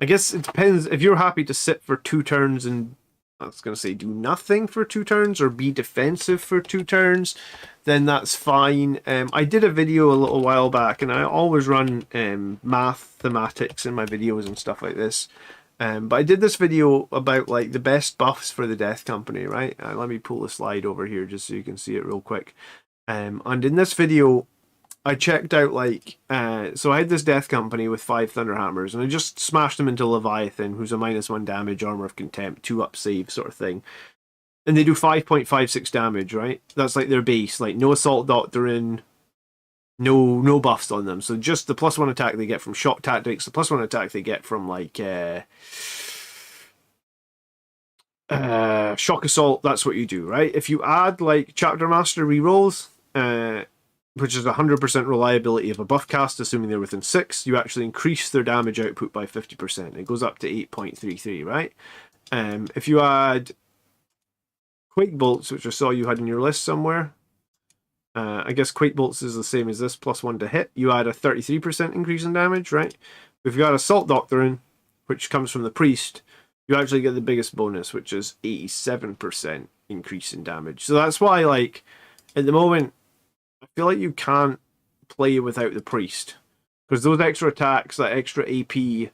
guess it depends. If you're happy to sit for 2 turns and I was going to say do nothing for 2 turns or be defensive for 2 turns, then that's fine. I did a video a little while back, and I always run math thematics in my videos and stuff like this. But I did this video about like the best buffs for the Death Company, right? Let me pull the slide over here just so you can see it real quick. And in this video, I checked out like so I had this Death Company with 5 Thunderhammers, and I just smashed them into Leviathan, who's a -1 damage, Armor of Contempt, 2-up save sort of thing. And they do 5.56 damage, right? That's like their base, like no Assault Doctrine, no buffs on them. So just the +1 attack they get from shock tactics, the +1 attack they get from like shock assault, that's what you do, right? If you add like Chapter Master rerolls, which is 100% reliability of a buff cast, assuming they're within 6, you actually increase their damage output by 50%. It goes up to 8.33, right? If you add Quake Bolts, which I saw you had in your list somewhere, I guess Quake Bolts is the same as this, +1 to hit. You add a 33% increase in damage, right? If you add Assault Doctrine, which comes from the Priest, you actually get the biggest bonus, which is 87% increase in damage. So that's why, like, at the moment, I feel like you can't play without the Priest. Because those extra attacks, that extra AP,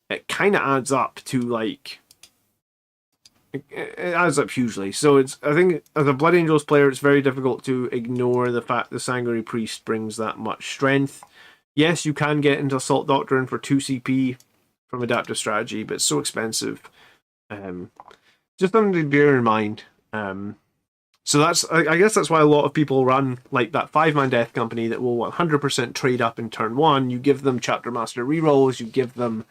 it kind of adds up to, like... It adds up hugely. So I think as a Blood Angels player, it's very difficult to ignore the fact the Sanguinary Priest brings that much strength. Yes, you can get into Assault Doctrine for 2 CP from Adaptive Strategy, but it's so expensive. Just something to bear in mind. So that's, I guess that's why a lot of people run like that 5-man Death Company that will 100% trade up in turn 1. You give them Chapter Master rerolls, you give them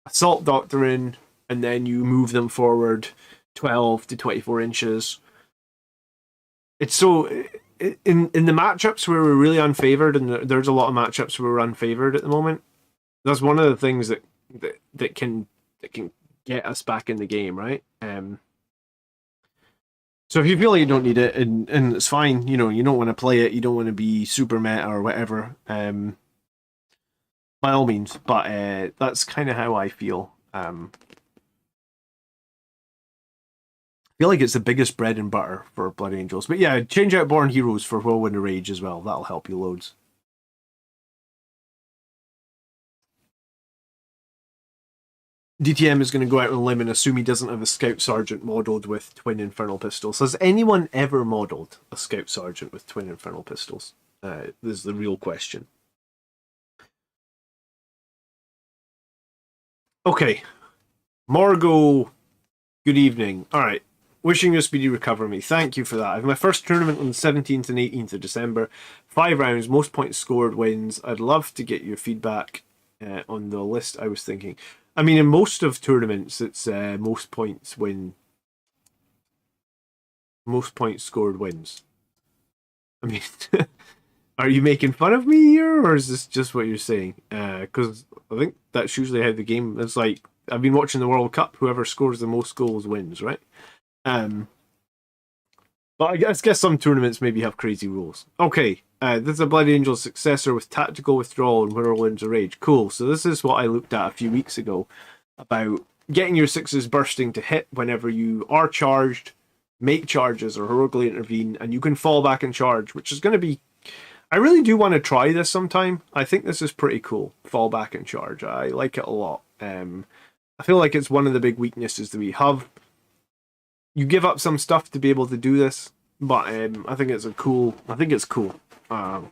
Assault Doctrine, and then you move them forward 12 to 24 inches. It's so... In the matchups where we're really unfavored, and there's a lot of matchups where we're unfavored at the moment, that's one of the things that can get us back in the game, right? So if you feel like you don't need it, and it's fine, you know, you don't want to play it, you don't want to be super meta or whatever, by all means, but that's kind of how I feel. I feel like it's the biggest bread and butter for Blood Angels. But yeah, change out Born Heroes for Whirlwind of Rage as well. That'll help you loads. DTM is going to go out on a limb and assume he doesn't have a Scout Sergeant modelled with twin Infernal Pistols. Has anyone ever modelled a Scout Sergeant with twin Infernal Pistols? This is the real question. Okay. Margot, good evening. Alright. Wishing you a speedy recovery. Thank you for that. I have my first tournament on the 17th and 18th of December. 5 rounds, most points scored wins. I'd love to get your feedback on the list I was thinking. I mean, in most of tournaments, it's most points win. Most points scored wins. I mean, Are you making fun of me here, or is this just what you're saying? Because I think that's usually how the game. It's like I've been watching the World Cup. Whoever scores the most goals wins, right? Um, but I guess some tournaments maybe have crazy rules. Okay, this is a Blood Angel successor with tactical withdrawal and Whirlwinds of Rage. Cool. So this is what I looked at a few weeks ago about getting your sixes bursting to hit whenever you are charged, make charges, or heroically intervene, and you can fall back and charge, which is going to be. I really do want to try this sometime. I think this is pretty cool. Fall back and charge. I like it a lot. I feel like it's one of the big weaknesses that we have. You give up some stuff to be able to do this, but I think it's cool. Um,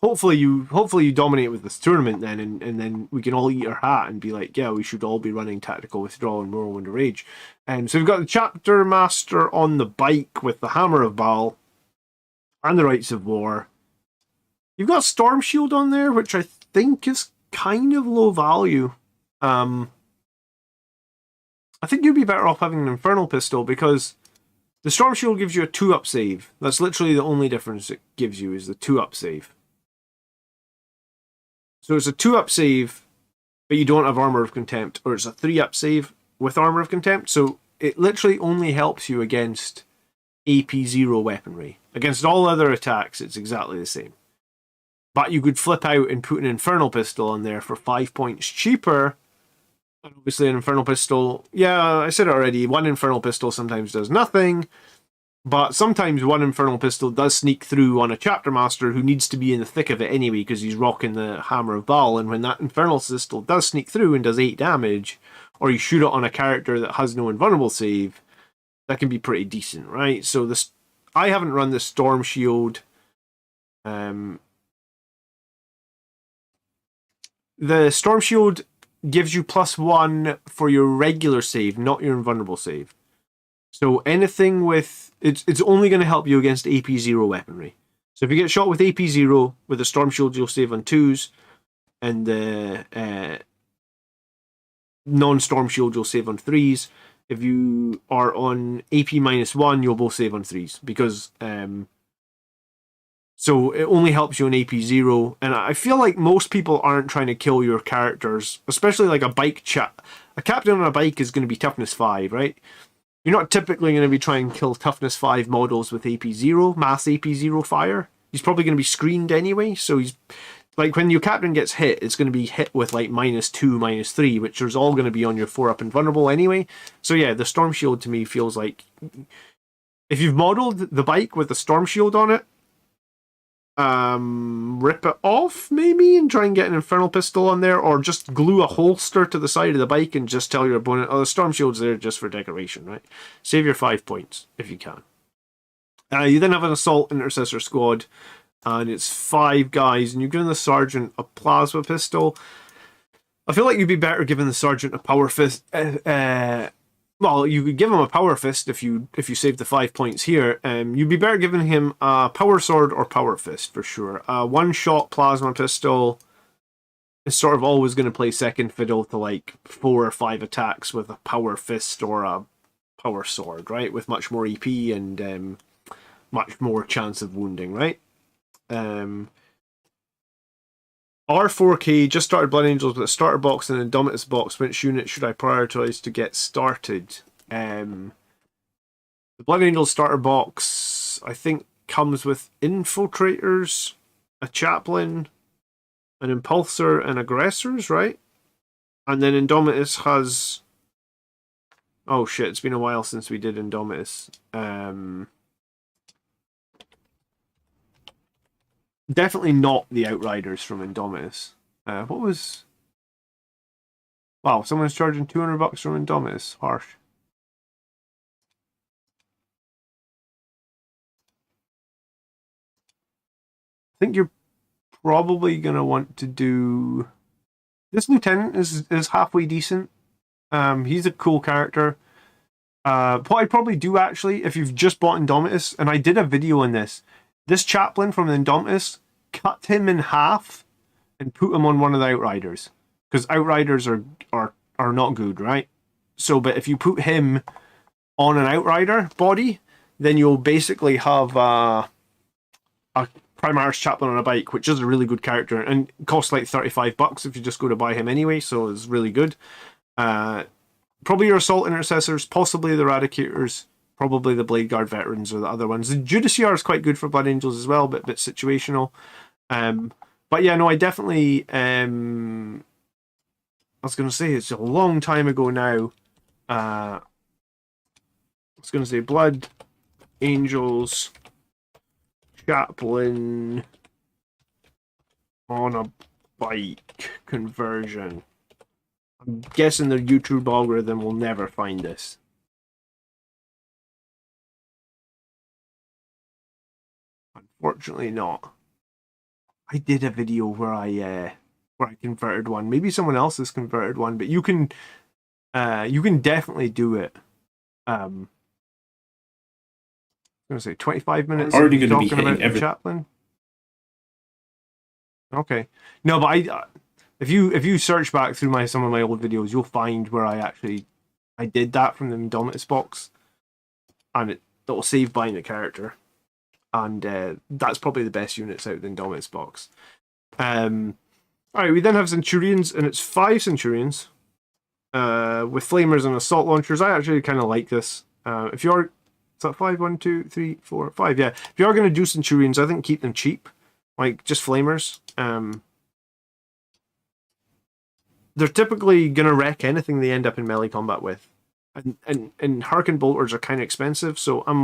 hopefully you dominate with this tournament then, and then we can all eat our hat and be like, yeah, we should all be running tactical withdrawal and Whirlwind of Rage. So we've got the Chapter Master on the bike with the Hammer of Baal and the Rites of War. You've got Storm Shield on there, which I think is kind of low value. I think you'd be better off having an Infernal Pistol because the Storm Shield gives you a 2-up save. That's literally the only difference it gives you is the 2-up save. So it's a 2-up save, but you don't have Armor of Contempt, or it's a 3-up save with Armor of Contempt. So it literally only helps you against AP0 weaponry. Against all other attacks, it's exactly the same. But you could flip out and put an Infernal Pistol on there for 5 points cheaper. And obviously an Infernal Pistol, yeah, I said it already, one Infernal Pistol sometimes does nothing, but sometimes one Infernal Pistol does sneak through on a Chapter Master who needs to be in the thick of it anyway because he's rocking the Hammer of Baal, and when that Infernal Pistol does sneak through and does 8 damage, or you shoot it on a character that has no invulnerable save, that can be pretty decent, right? So this, I haven't run the Storm Shield. The Storm Shield gives you +1 for your regular save, not your invulnerable save. So anything with it's only going to help you against AP0 weaponry. So if you get shot with AP0 with a Storm Shield, you'll save on 2s, and the non-Storm Shield, you'll save on 3s. If you are on AP -1, you'll both save on 3s because so it only helps you in AP0, and I feel like most people aren't trying to kill your characters, especially like a bike chap. A captain on a bike is going to be toughness 5, right? You're not typically going to be trying to kill toughness 5 models with AP0, mass AP0 fire. He's probably going to be screened anyway, so he's like when your captain gets hit, it's going to be hit with like -2, -3, which is all going to be on your 4-up invulnerable anyway. So yeah, the Storm Shield to me feels like if you've modeled the bike with the Storm Shield on it, rip it off maybe and try and get an Infernal Pistol on there, or just glue a holster to the side of the bike and just tell your opponent, oh, the Storm Shield's there just for decoration, right? Save your 5 points if you can. You then have an Assault Intercessor squad, and it's 5 guys, and you're giving the Sergeant a Plasma Pistol. I feel like you'd be better giving the Sergeant a Power Fist. Well, you could give him a Power Fist if you save the 5 points here. You'd be better giving him a Power Sword or Power Fist for sure. One-shot Plasma Pistol is sort of always going to play second fiddle to like 4 or 5 attacks with a Power Fist or a Power Sword, right? With much more EP and much more chance of wounding, right? R4K just started Blood Angels with a starter box and an Indomitus box. Which unit should I prioritize to get started? The Blood Angels starter box, I think, comes with Infiltrators, a Chaplain, an Impulsor, and Aggressors, right? And then Indomitus has... Oh shit, it's been a while since we did Indomitus. Definitely not the Outriders from Indomitus. What was... Wow, someone's charging $200 from Indomitus. Harsh. I think you're probably going to want to do... This Lieutenant is halfway decent. He's a cool character. What I'd probably do, actually, if you've just bought Indomitus, and I did a video on this Chaplain from the Indomitus, cut him in half and put him on one of the Outriders. Because Outriders are not good, right? So, but if you put him on an Outrider body, then you'll basically have a Primaris Chaplain on a bike, which is a really good character and costs like $35 if you just go to buy him anyway, so it's really good. Probably your Assault Intercessors, possibly the Eradicators, probably the Blade Guard Veterans or the other ones. The Judiciar is quite good for Blood Angels as well, but a bit situational. But yeah, no, I definitely... I was going to say, it's a long time ago now. I was going to say Blood Angels Chaplain on a bike conversion. I'm guessing the YouTube algorithm will never find this. Unfortunately not. I did a video where I converted one. Maybe someone else has converted one, but you can definitely do it. I'm gonna say 25 minutes. Already going to be talking hitting about the chaplain. Okay, no, but if you search back through some of my old videos, you'll find where I did that from the Indomitus box, and it'll save buying the character, and that's probably the best units out of the Indomitus box. Alright, we then have Centurions, and it's 5 Centurions with flamers and assault launchers. I actually kind of like this. If you're, is that 5? 1, 2, 3, 4, 5? Yeah. If you are going to do Centurions, I think keep them cheap, like just flamers. They're typically going to wreck anything they end up in melee combat with. And Harken Bolters are kind of expensive, so I'm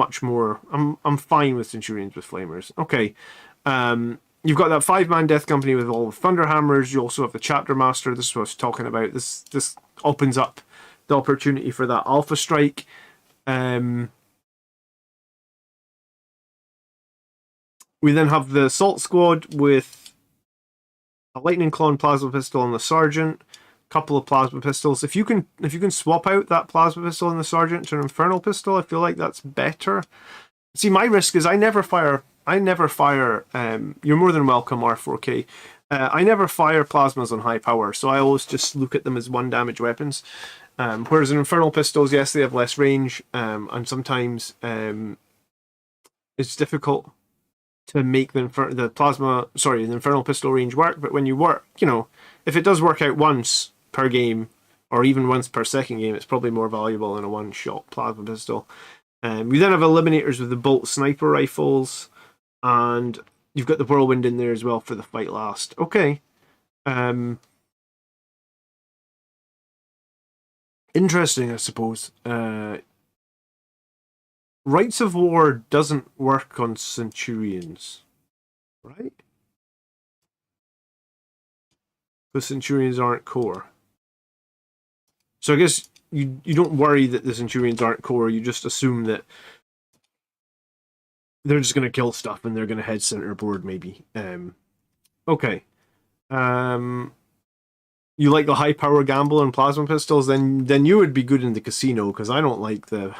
fine with Centurions with flamers. Okay. You've got that 5-man Death Company with all the Thunderhammers. You also have the Chapter Master. This is what I was talking about. This opens up the opportunity for that Alpha Strike. We then have the Assault Squad with a Lightning Claw and Plasma Pistol on the Sergeant. Couple of Plasma Pistols. If you can swap out that Plasma Pistol on the Sergeant to an Infernal Pistol, I feel like that's better. See, my risk is I never fire. You're more than welcome, R4K. I never fire plasmas on high power, so I always just look at them as 1 damage weapons. Whereas in Infernal Pistols, yes, they have less range, and sometimes it's difficult to make the Infernal Pistol range work. But when you work, if it does work out once per game, or even once per second game, it's probably more valuable than a one-shot Plasma Pistol. We then have Eliminators with the Bolt Sniper Rifles, and you've got the Whirlwind in there as well for the Fight Last. Okay. Interesting, I suppose. Rights of War doesn't work on Centurions, right? The Centurions aren't core. So I guess you don't worry that the Centurions aren't core, you just assume that they're just going to kill stuff and they're going to head centerboard, maybe. Okay. You like the high power gamble and plasma pistols? Then you would be good in the casino, because I don't like the...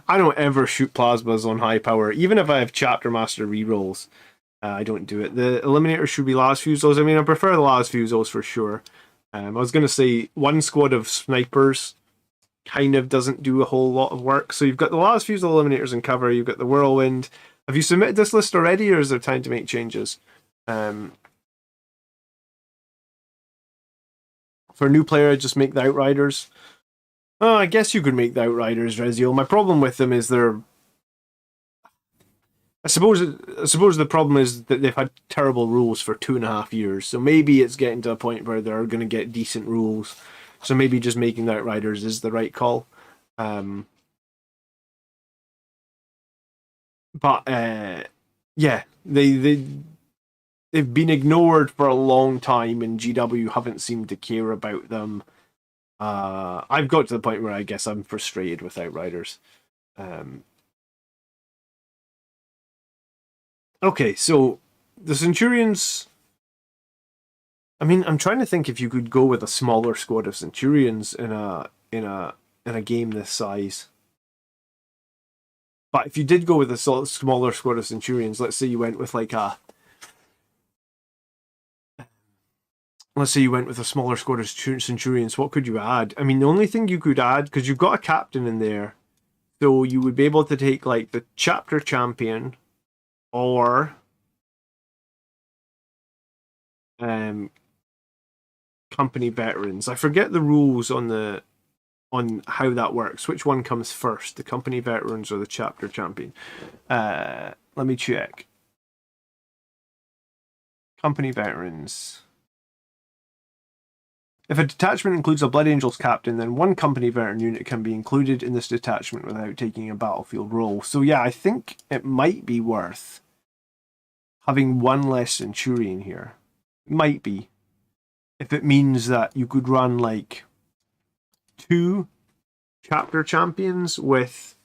I don't ever shoot plasmas on high power. Even if I have Chapter Master rerolls, I don't do it. The Eliminators should be Las-Fusos. I mean, I prefer the Las-Fusos for sure. I was going to say 1 squad of snipers kind of doesn't do a whole lot of work. So you've got the Las-Fuso Eliminators in cover, you've got the Whirlwind. Have you submitted this list already, or is there time to make changes? For a new player, I'd just make the Outriders. Oh, I guess you could make the Outriders, Reziel. My problem with them is they're... I suppose the problem is that they've had terrible rules for 2.5 years, so maybe it's getting to a point where they're going to get decent rules. So maybe just making the Outriders is the right call. Yeah, they've been ignored for a long time, and GW haven't seemed to care about them. I've got to the point where I guess I'm frustrated with Outriders. Okay, so the Centurions... I mean, I'm trying to think if you could go with a smaller squad of Centurions in a game this size. But if you did go with a smaller squad of Centurions, let's say you went with like a... Let's say you went with a smaller squad of Centurions, what could you add? I mean, the only thing you could add, because you've got a captain in there, so you would be able to take like the Chapter Champion, or company veterans. I forget the rules on how that works. Which one comes first, the company veterans or the chapter champion? Let me check. Company veterans. If a detachment includes a Blood Angels captain, then one company veteran unit can be included in this detachment without taking a battlefield role. So yeah, I think it might be worth having one less Centurion here. It might be. If it means that you could run like 2 chapter champions with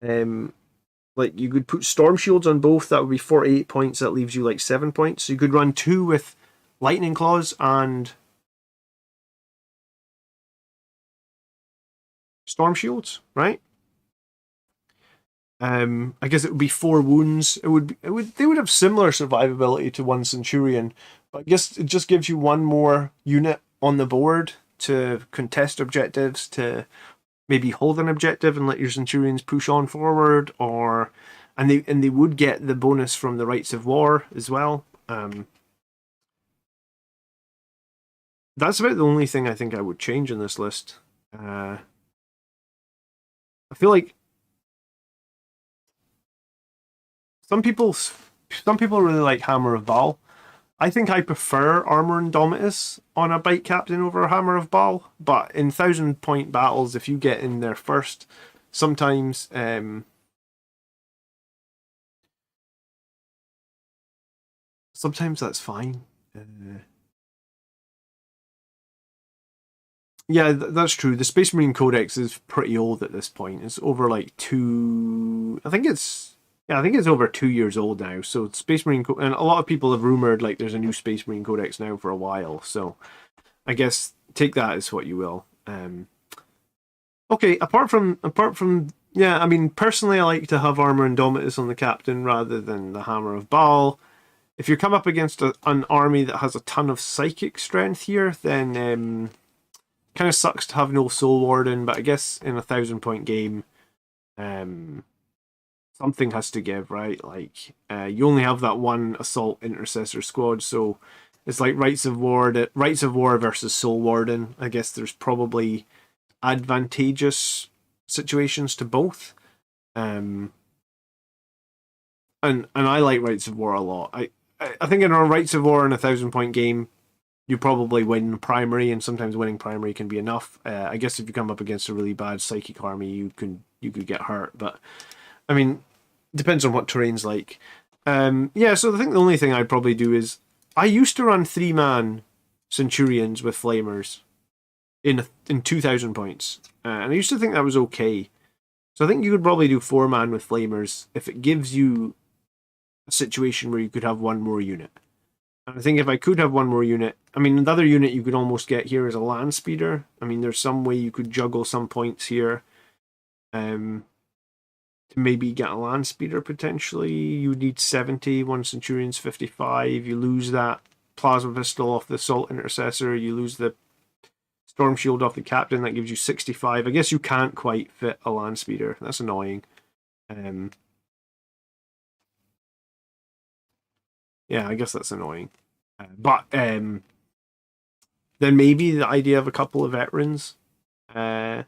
like you could put storm shields on both, that would be 48 points, that leaves you like 7 points. So you could run 2 with lightning claws and storm shields, right? I guess it would be 4 wounds. They would have similar survivability to one Centurion, but I guess it just gives you one more unit on the board to contest objectives, to maybe hold an objective and let your Centurions push on forward, and they would get the bonus from the Rights of War as well. That's about the only thing I think I would change in this list. I feel like some people really like Hammer of Baal. I think I prefer Armor Indomitus on a Bite Captain over Hammer of Baal, but in 1,000-point battles, if you get in there first, sometimes that's fine. Yeah, that's true. The Space Marine Codex is pretty old at this point. It's over like I think it's over 2 years old now. So Space Marine and a lot of people have rumored like there's a new Space Marine Codex now for a while. So I guess take that as what you will. Okay, apart from yeah, I mean personally I like to have Armor Indomitus on the captain rather than the Hammer of Baal. If you come up against an army that has a ton of psychic strength here, then kind of sucks to have no Soul Warden, but I guess in a 1,000-point game, something has to give, right? Like you only have that one Assault Intercessor squad, so it's like Rights of War versus Soul Warden. I guess there's probably advantageous situations to both. And I like Rights of War a lot. I think in a Rights of War in a 1,000-point game, you probably win primary, and sometimes winning primary can be enough. I guess if you come up against a really bad psychic army, you could get hurt. But I mean, depends on what terrain's like. Yeah, so I think the only thing I'd probably do is I used to run 3-man Centurions with Flamers in 2,000 points, and I used to think that was okay. So I think you could probably do 4-man with Flamers if it gives you a situation where you could have one more unit. I think if I could have one more unit, I mean, the other unit you could almost get here is a land speeder. I mean, there's some way you could juggle some points here to maybe get a land speeder potentially. You need 70, one Centurion's 55. You lose that plasma pistol off the Assault Intercessor. You lose the Storm Shield off the Captain. That gives you 65. I guess you can't quite fit a land speeder. That's annoying. Yeah, I guess that's annoying. But then maybe the idea of a couple of veterans that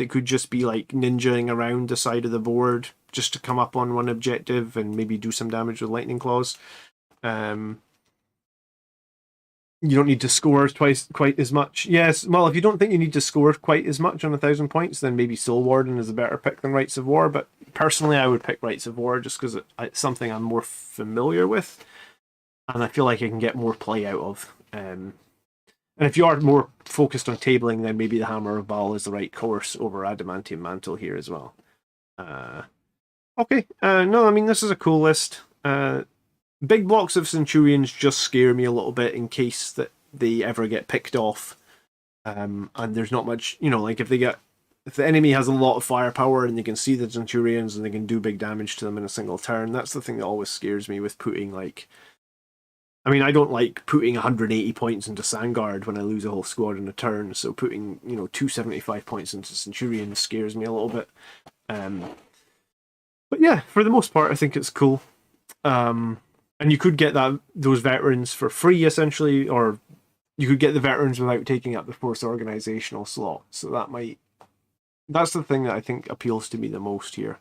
could just be like ninjaing around the side of the board just to come up on one objective and maybe do some damage with lightning claws. You don't need to score quite as much. Yes, well, if you don't think you need to score quite as much on 1,000 points, then maybe Soul Warden is a better pick than Rights of War. But personally, I would pick Rights of War just because it's something I'm more familiar with, and I feel like I can get more play out of. And if you are more focused on tabling, then maybe the Hammer of Baal is the right course over Adamantium Mantle here as well. Okay, no, I mean, this is a cool list. Big blocks of Centurions just scare me a little bit in case that they ever get picked off. And there's not much, like if the enemy has a lot of firepower and they can see the Centurions and they can do big damage to them in a single turn, that's the thing that always scares me with putting like... I mean, I don't like putting 180 points into Sandguard when I lose a whole squad in a turn, so putting, 275 points into Centurion scares me a little bit. But yeah, for the most part, I think it's cool. And you could get those veterans for free, essentially, or you could get the veterans without taking up the force organizational slot. So that's the thing that I think appeals to me the most here.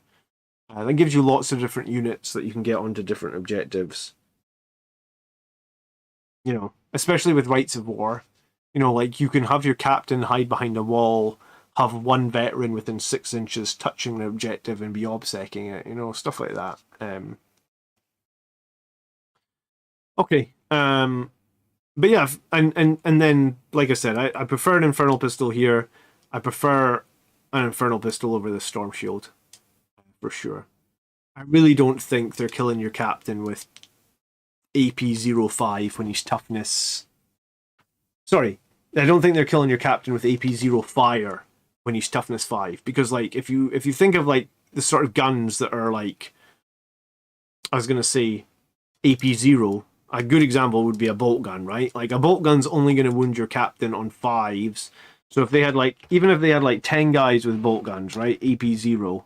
That gives you lots of different units that you can get onto different objectives. You know, especially with Rights of War. You know, like you can have your captain hide behind a wall, have one veteran within 6 inches touching the objective and be obsecking it, you know, stuff like that. Okay. But yeah, and then, like I said, I prefer an Infernal Pistol here. I prefer an Infernal Pistol over the Storm Shield, for sure. I really don't think they're killing your captain with AP-05 when he's toughness... Sorry, I don't think they're killing your captain with AP-0 fire when he's toughness 5. Because, like, if you think of, like, the sort of guns that are, like... I was going to say AP-0... A good example would be a bolt gun, right? Like, a bolt gun's only going to wound your captain on 5s. So if they had, like, even if they had, like, 10 guys with bolt guns, right? AP-0.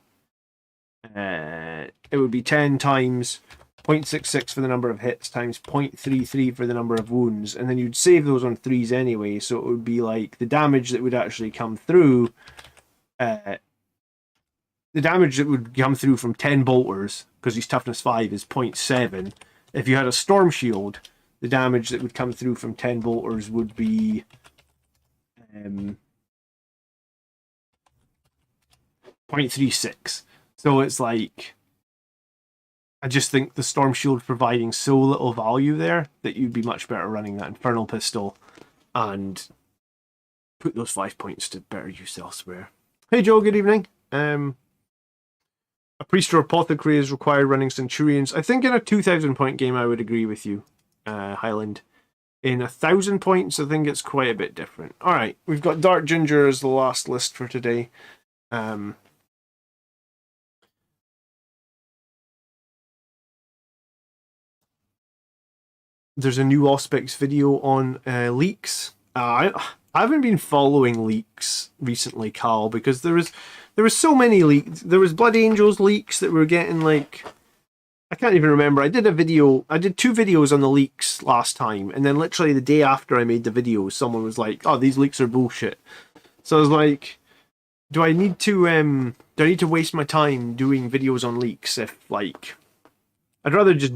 It would be 10 times 0.66 for the number of hits times 0.33 for the number of wounds. And then you'd save those on 3s anyway. So it would be, like, the damage that would actually come through... the damage that would come through from 10 bolters, because his toughness 5 is 0.7... If you had a Storm Shield, the damage that would come through from 10 bolters would be 0.36. So it's like, I just think the Storm Shield providing so little value there that you'd be much better running that Infernal Pistol and put those 5 points to better use elsewhere. Hey Joe, good evening. A priest or apothecary is required running Centurions. I think in a 2,000 point game I would agree with you, Highland. In 1,000 points I think it's quite a bit different. Alright, we've got Dark Ginger as the last list for today. There's a new Auspex video on leaks. I haven't been following leaks recently, Carl, because there was so many leaks. There was Blood Angels leaks that were getting, like, I can't even remember. I did 2 videos on the leaks last time, and then literally the day after I made the video, someone was like, "Oh, these leaks are bullshit." So I was like, do I need to waste my time doing videos on leaks if, like, I'd rather just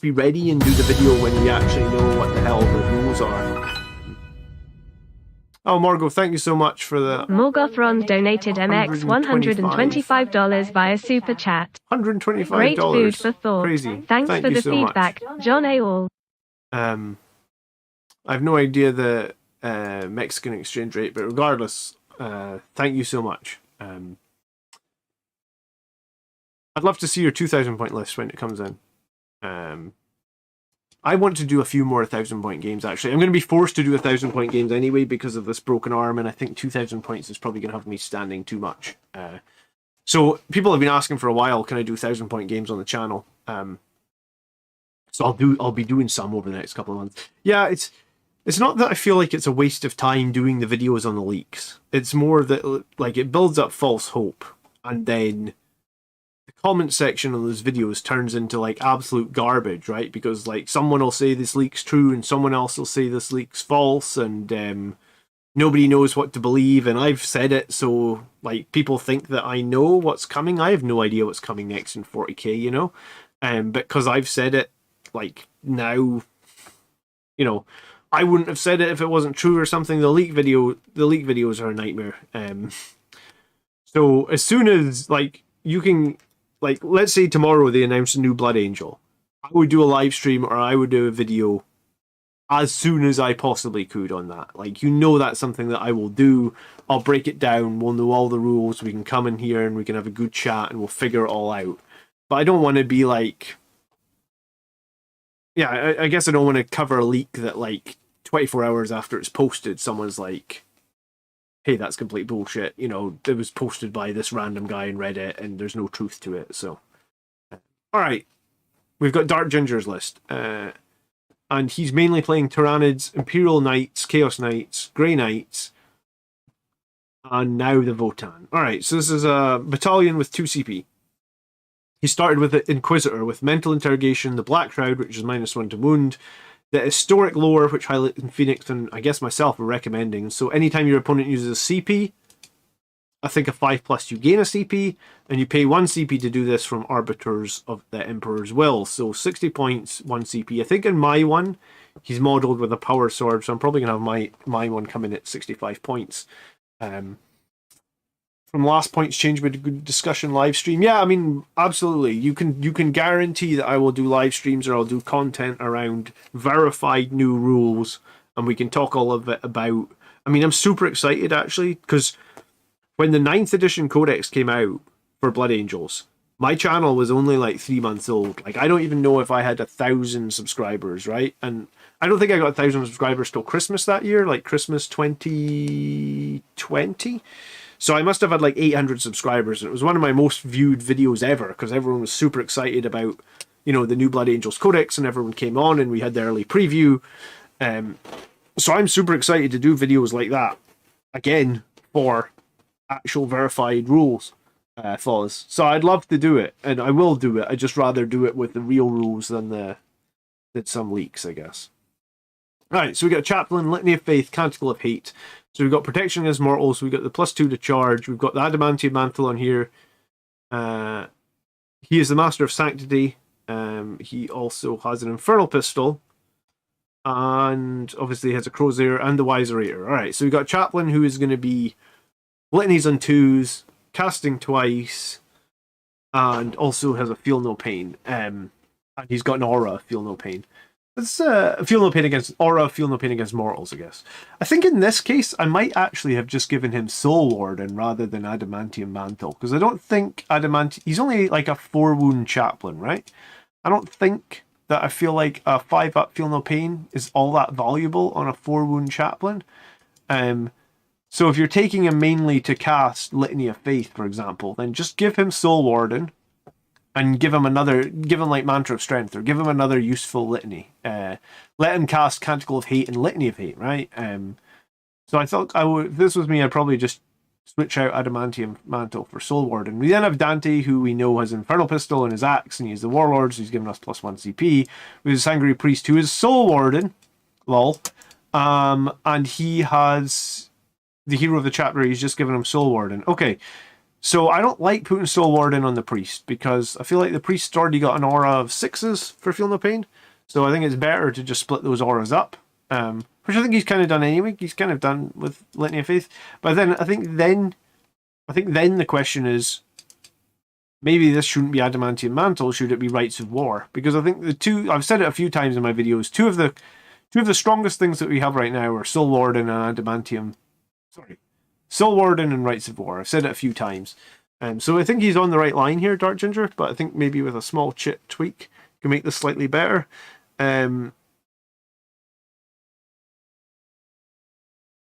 be ready and do the video when we actually know what the hell the rules are. Oh, Margot, thank you so much for the... Morgothron donated MX $125 via Super Chat. $125. Great food for thought. Crazy. Thanks Thank for you the so feedback, much. John A. All. I have no idea the Mexican exchange rate, but regardless, thank you so much. I'd love to see your 2,000 point list when it comes in. I want to do a few more 1,000 point games, actually. I'm going to be forced to do 1,000 point games anyway because of this broken arm, and I think 2,000 points is probably going to have me standing too much. So people have been asking for a while, can I do 1,000 point games on the channel? So I'll be doing some over the next couple of months. Yeah, it's not that I feel like it's a waste of time doing the videos on the leaks. It's more that, like, it builds up false hope, and then the comment section on those videos turns into, like, absolute garbage, right? Because, like, someone will say this leak's true and someone else will say this leak's false, and nobody knows what to believe, and I've said it, so, like, people think that I know what's coming. I have no idea what's coming next in 40k, you know? But because I've said it, like, now, you know, I wouldn't have said it if it wasn't true or something. The leak videos are a nightmare. So as soon as, like, you can... Like, let's say tomorrow they announce a new Blood Angel. I would do a live stream or I would do a video as soon as I possibly could on that. Like, you know, that's something that I will do. I'll break it down. We'll know all the rules. We can come in here and we can have a good chat and we'll figure it all out. But I don't want to be like... Yeah, I guess I don't want to cover a leak that, like, 24 hours after it's posted, someone's like, hey, that's complete bullshit. You know, it was posted by this random guy in Reddit and there's no truth to it. So, all right, we've got Dark Ginger's list. And he's mainly playing Tyranids, Imperial Knights, Chaos Knights, Grey Knights, and now the Votan. All right, so this is a battalion with 2 CP. He started with the Inquisitor, with Mental Interrogation, the Black Shroud, which is -1 to wound, the Historic Lore, which Highlight and Phoenix and I guess myself are recommending. So anytime your opponent uses a CP, I think a 5+, you gain a CP, and you pay 1 CP to do this from Arbiters of the Emperor's Will. So 60 points, 1 CP. I think in my one, he's modelled with a power sword, so I'm probably going to have my one come in at 65 points. From last points change with a good discussion live stream. Yeah, I mean, absolutely. You can guarantee that I will do live streams or I'll do content around verified new rules, and we can talk all of it about. I mean, I'm super excited actually, because when the 9th edition Codex came out for Blood Angels, my channel was only like 3 months old. Like, I don't even know if I had 1,000 subscribers, right? And I don't think I got 1,000 subscribers till Christmas that year, like Christmas 2020. So I must have had like 800 subscribers, and it was one of my most viewed videos ever because everyone was super excited about, you know, the new Blood Angels Codex, and everyone came on and we had the early preview. So I'm super excited to do videos like that again for actual verified rules flaws. So I'd love to do it, and I will do it. I'd just rather do it with the real rules than some leaks, I guess. Right, so we got Chaplain, Litany of Faith, Canticle of Hate. So we've got Protection Against Mortals, we've got the +2 to charge, we've got the Adamantium Mantle on here. He is the Master of Sanctity. He also has an Infernal Pistol, and obviously has a Crozier and the Wiserator. Alright, so we've got Chaplain, who is going to be Litanies on 2s, casting twice, and also has a Feel No Pain. And he's got an aura, Feel No Pain. It's Feel No Pain against aura, Feel No Pain against mortals, I guess. I think in this case, I might actually have just given him Soul Warden rather than Adamantium Mantle, because I don't think he's only like a 4-wound chaplain, right? I don't think that I feel like a 5-up Feel No Pain is all that valuable on a 4-wound chaplain. So if you're taking him mainly to cast Litany of Faith, for example, then just give him Soul Warden, and give him like Mantra of Strength, or give him another useful litany. Let him cast Canticle of Hate and Litany of Hate, right? So I thought if this was me, I'd probably just switch out Adamantium Mantle for Soul Warden. We then have Dante, who we know has Infernal Pistol and his axe, and he's the Warlord, so he's giving us +1 CP. We have Sangry Priest, who is Soul Warden, lol. And he has the Hero of the Chapter, he's just giving him Soul Warden. Okay. So I don't like putting Soul Warden on the Priest, because I feel like the Priest's already got an aura of 6s for Feel No Pain. So I think it's better to just split those auras up. Which I think he's kind of done anyway. He's kind of done with Litany of Faith. But then I think then the question is, maybe this shouldn't be Adamantium Mantle, should it be Rites of War? Because I think the two, I've said it a few times in my videos, two of the strongest things that we have right now are Soul Warden and Soul Warden and Rites of War. I've said it a few times. So I think he's on the right line here, Dark Ginger, but I think maybe with a small chip tweak, you can make this slightly better.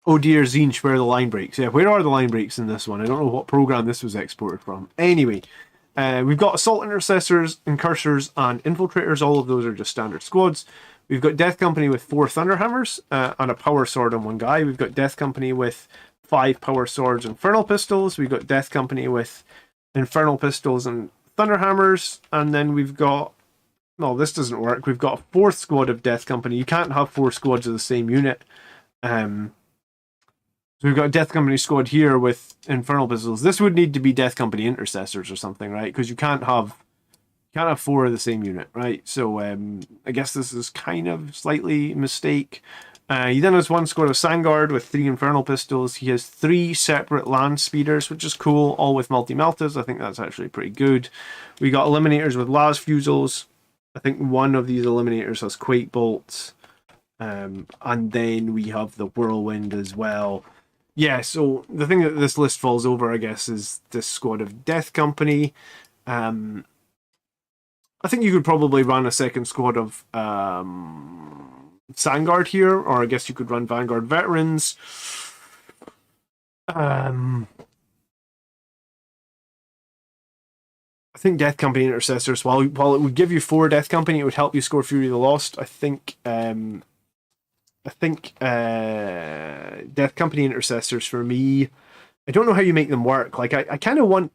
Oh dear, Zinch, where are the line breaks? Yeah, where are the line breaks in this one? I don't know what program this was exported from. Anyway, we've got Assault Intercessors, Incursors, and Infiltrators. All of those are just standard squads. We've got Death Company with 4 Thunderhammers and a Power Sword on one guy. We've got Death Company with 5 Power Swords, Infernal Pistols. We've got Death Company with Infernal Pistols and Thunderhammers. And then we've got... No, this doesn't work. We've got a 4th squad of Death Company. You can't have 4 squads of the same unit. So we've got a Death Company squad here with Infernal Pistols. This would need to be Death Company Intercessors or something, right? Because you can't have 4 of the same unit, right? So I guess this is kind of slightly a mistake. He then has 1 squad of Sangard with 3 Infernal Pistols. He has 3 separate Land Speeders, which is cool, all with multi-meltas. I think that's actually pretty good. We got Eliminators with Las Fusils. I think one of these Eliminators has Quake Bolts. And then we have the Whirlwind as well. Yeah, so the thing that this list falls over, I guess, is this squad of Death Company. I think you could probably run a second squad of Sangard here, or I guess you could run Vanguard Veterans. I think Death Company Intercessors, while it would give you 4 Death Company, it would help you score Fury of the Lost. I think Death Company Intercessors, for me, I don't know how you make them work. Like, I kind of want...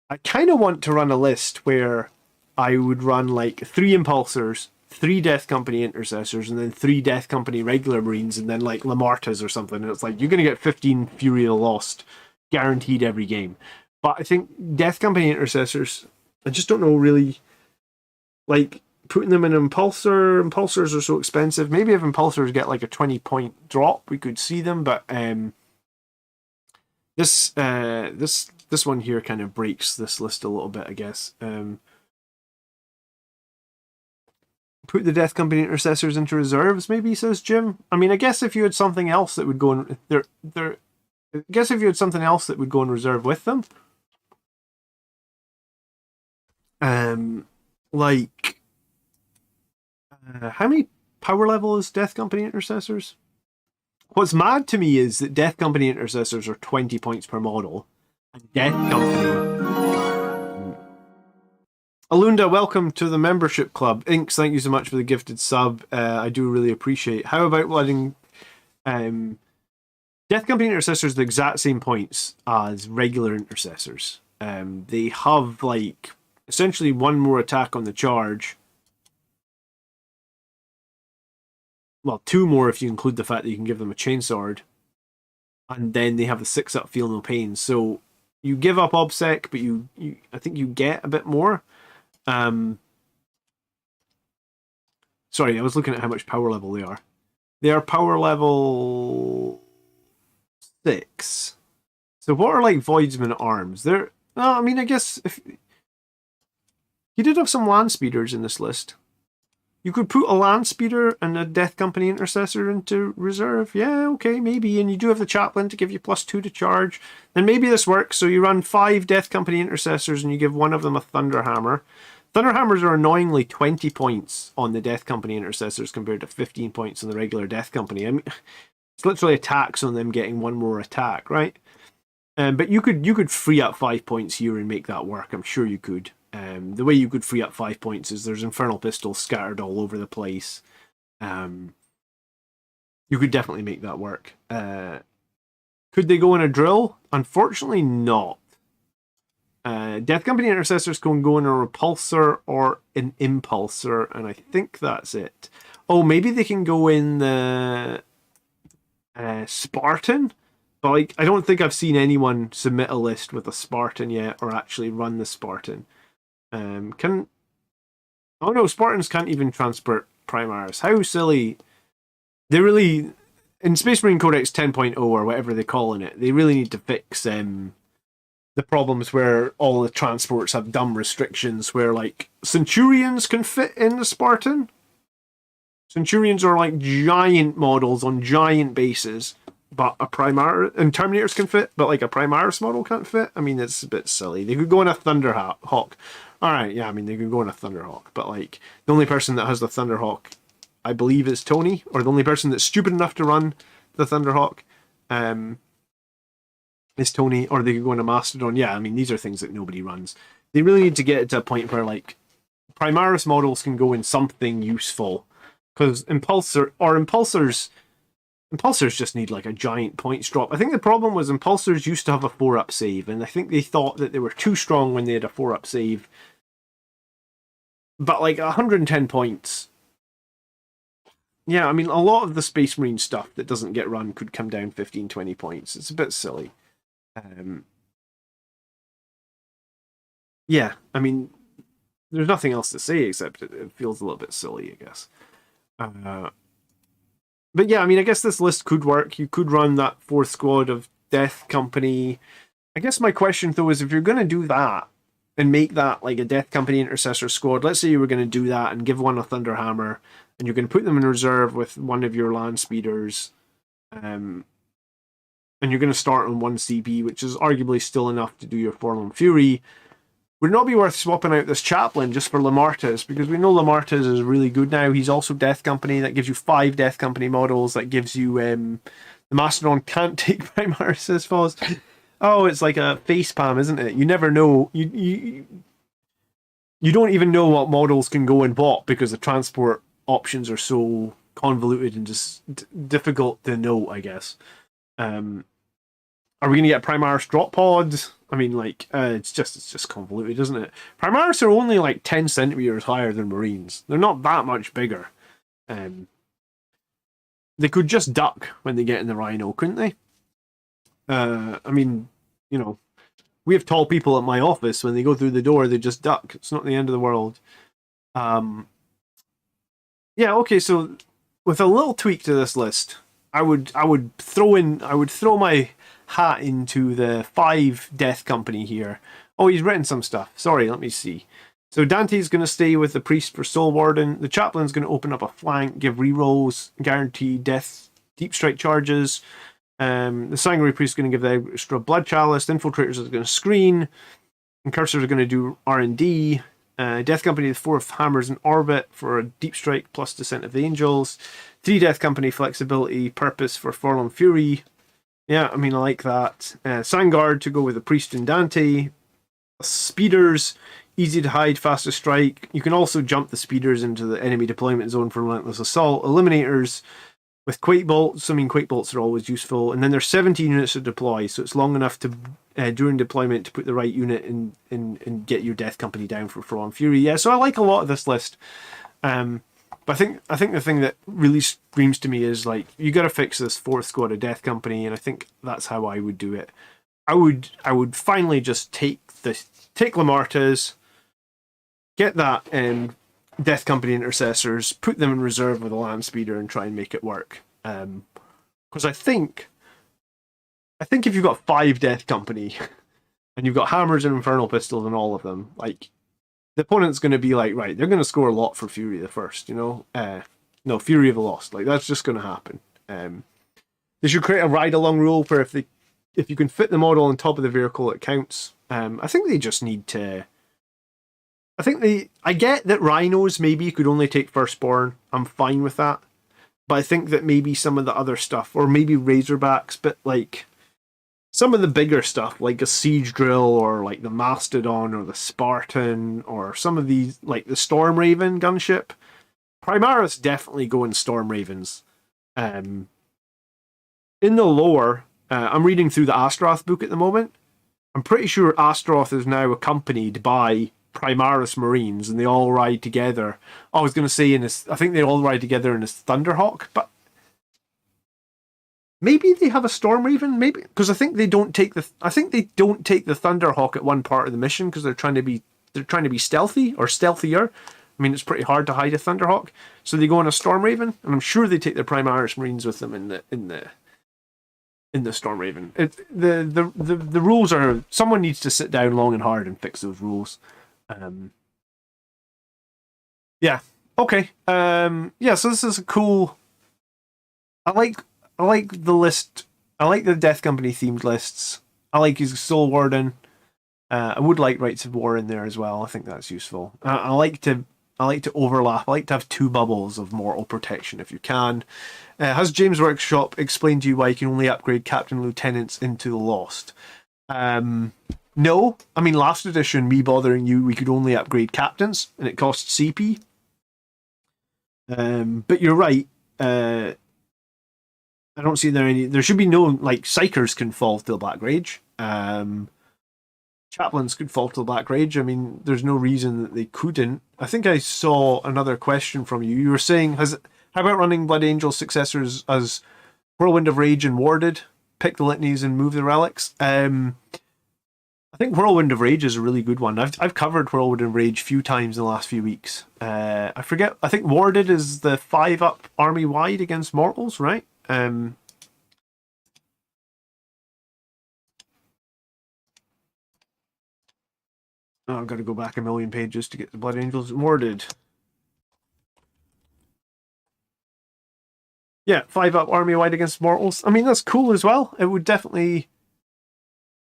I kind of want to run a list where I would run like 3 Impulsors, 3 Death Company Intercessors, and then 3 Death Company regular Marines, and then like Lamartas or something. And it's like you're going to get 15 Fury of the Lost guaranteed every game. But I think Death Company Intercessors, I just don't know really, like putting them in Impulsors are so expensive. Maybe if Impulsors get like a 20-point drop, we could see them. But this one here kind of breaks this list a little bit, I guess. Put the Death Company Intercessors into reserves, maybe, says Jim. I mean, I guess if you had something else that would go in I guess if you had something else that would go in reserve with them. Like how many power level is Death Company Intercessors? What's mad to me is that Death Company Intercessors are 20 points per model. And Death Company... Alunda, welcome to the membership club. Inks, thank you so much for the gifted sub. I do really appreciate. How about letting Death Company Intercessors the exact same points as regular Intercessors? They have like essentially 1 more attack on the charge. Well, 2 more if you include the fact that you can give them a chainsword. And then they have the 6-up feel no pain. So you give up obsec, but you I think you get a bit more. Sorry, I was looking at how much power level they are. They are power level 6. So what are like Voidsman arms? They're I mean, I guess if you did have some land speeders in this list. You could put a land speeder and a Death Company Intercessor into reserve. Yeah, okay, maybe. And you do have the chaplain to give you +2 to charge. Then maybe this works. So you run 5 Death Company Intercessors and you give one of them a Thunderhammer. Thunderhammers are annoyingly 20 points on the Death Company Intercessors compared to 15 points on the regular Death Company. I mean, it's literally a tax on them getting 1 more attack, right? But you could free up 5 points here and make that work. I'm sure you could. The way you could free up 5 points is there's Infernal Pistols scattered all over the place. You could definitely make that work. Could they go in a drill? Unfortunately not. Death Company Intercessors can go in a Repulsor or an Impulsor, and I think that's it. Oh, maybe they can go in the Spartan? But like, I don't think I've seen anyone submit a list with a Spartan yet, or actually run the Spartan. Oh no, Spartans can't even transport Primaris. How silly. They really, in Space Marine Codex 10.0 or whatever they're calling it, they really need to fix the problems where all the transports have dumb restrictions where like Centurions can fit in the Spartan. Centurions are like giant models on giant bases, but a Primaris, and Terminators can fit, but like a Primaris model can't fit. I mean, it's a bit silly. They could go in a Thunderhawk. Alright, yeah, I mean, they could go in a Thunderhawk, but like, the only person that has the Thunderhawk, I believe, is Tony, or the only person that's stupid enough to run the Thunderhawk is Tony, or they could go in a Mastodon. Yeah, I mean, these are things that nobody runs. They really need to get it to a point where, like, Primaris models can go in something useful, because Impulsors just need like a giant points drop. I think the problem was Impulsors used to have a 4-up save, and I think they thought that they were too strong when they had a 4-up save. But like 110 points. Yeah, I mean, a lot of the Space Marine stuff that doesn't get run could come down 15, 20 points. It's a bit silly. Yeah, I mean, there's nothing else to say except it feels a little bit silly, I guess. But yeah, I mean, I guess this list could work. You could run that 4th squad of Death Company. I guess my question, though, is if you're going to do that and make that like a Death Company Intercessor squad, let's say you were going to do that and give one a Thunderhammer, and you're going to put them in reserve with one of your land speeders, and you're going to start on 1 CB, which is arguably still enough to do your Forlorn Fury. Would it not be worth swapping out this Chaplain just for Lamartas? Because we know Lamartas is really good now. He's also Death Company. That gives you 5 Death Company models. That gives you... the Mastodon can't take Primaris, says Foz. Oh, it's like a facepalm, isn't it? You never know. You don't even know what models can go in what because the transport options are so convoluted and just difficult to know, I guess. Are we going to get Primaris drop pods? I mean, like, it's just convoluted, isn't it? Primaris are only like 10 centimeters higher than Marines. They're not that much bigger. They could just duck when they get in the Rhino, couldn't they? I mean, you know, we have tall people at my office. When they go through the door, they just duck. It's not the end of the world. Yeah, okay, so with a little tweak to this list, I would throw my hat into the 5 Death Company here. Oh, he's written some stuff. Sorry, let me see. So Dante's going to stay with the Priest for Soul Warden. The Chaplain's going to open up a flank, give rerolls, guarantee death, deep strike charges. The Sanguinary Priest is going to give the extra Blood Chalice. The Infiltrators is going to screen. And Cursors are going to do R&D. Death Company, the 4th Hammers in Orbit for a deep strike plus Descent of the Angels. 3 Death Company flexibility, purpose for Forlorn Fury. Yeah, I mean, I like that. Sangard to go with the Priest and Dante. Speeders, easy to hide, fast to strike. You can also jump the speeders into the enemy deployment zone for relentless assault. Eliminators with Quake Bolts. I mean, Quake Bolts are always useful. And then there's 17 units to deploy, so it's long enough to during deployment to put the right unit in and get your Death Company down for Forlorn Fury. Yeah, so I like a lot of this list. But I think the thing that really screams to me is, like, you got to fix this 4th squad of Death Company, and I think that's how I would do it. I would finally just take Lamartas, get that Death Company Intercessors, put them in reserve with a Land Speeder, and try and make it work. Because I think if you've got 5 Death Company and you've got hammers and infernal pistols and all of them, like, the opponent's going to be like, right, they're going to score a lot for Fury the First, you know? No, Fury of the Lost. Like, that's just going to happen. They should create a ride-along rule where if you can fit the model on top of the vehicle, it counts. I think they just need to... I get that Rhinos maybe could only take Firstborn. I'm fine with that. But I think that maybe some of the other stuff, or maybe Razorbacks, but, like, some of the bigger stuff, like a Siege Drill, or like the Mastodon, or the Spartan, or some of these, like the Storm Raven gunship. Primaris definitely go in Storm Ravens. In the lore, I'm reading through the Astroth book at the moment. I'm pretty sure Astroth is now accompanied by Primaris Marines, and they all ride together. I was going to say I think they all ride together in this Thunderhawk, but maybe they have a Storm Raven. Maybe because I think they don't take the Thunderhawk at one part of the mission because they're trying to be stealthy or stealthier. I mean, it's pretty hard to hide a Thunderhawk, so they go on a Storm Raven, and I'm sure they take their Primaris Marines with them in the Storm Raven. The rules are... Someone needs to sit down long and hard and fix those rules. Yeah. Okay. Yeah. So this is a cool... I like the list. I like the Death Company themed lists. I like his Soul Warden. I would like Rights of War in there as well. I think that's useful. I like to overlap. I like to have 2 bubbles of mortal protection if you can. Has James Workshop explained to you why you can only upgrade captain lieutenants into the Lost? No. I mean, last edition, me bothering you, we could only upgrade captains, and it costs CP. But you're right. I don't see there should be no, like, Psychers can fall to the Black Rage. Chaplains could fall to the Black Rage. I mean, there's no reason that they couldn't. I think I saw another question from you. You were saying, how about running Blood Angel successors as Whirlwind of Rage and Warded? Pick the litanies and move the relics. I think Whirlwind of Rage is a really good one. I've covered Whirlwind of Rage a few times in the last few weeks. I forget. I think Warded is the 5-up army wide against mortals, right? Oh, I've got to go back a million pages to get the Blood Angels warded. Yeah, 5-up army wide against mortals. I mean, that's cool as well. It would definitely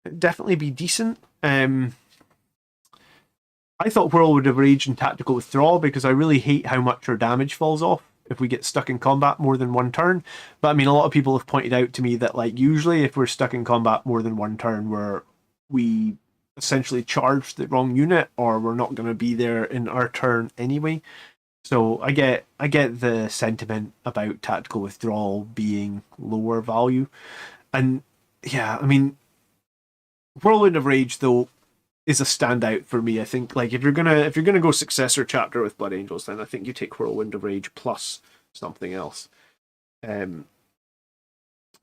be decent. I thought Whirlwind of Rage and Tactical Withdrawal because I really hate how much our damage falls off if we get stuck in combat more than one turn. But I mean, a lot of people have pointed out to me that, like, usually if we're stuck in combat more than one turn, we essentially charge the wrong unit, or we're not going to be there in our turn anyway. So I get the sentiment about Tactical Withdrawal being lower value. And yeah, I mean, Whirlwind of Rage, though, is a standout for me. I think, like, if you're gonna go successor chapter with Blood Angels, then I think you take Whirlwind of Rage plus something else.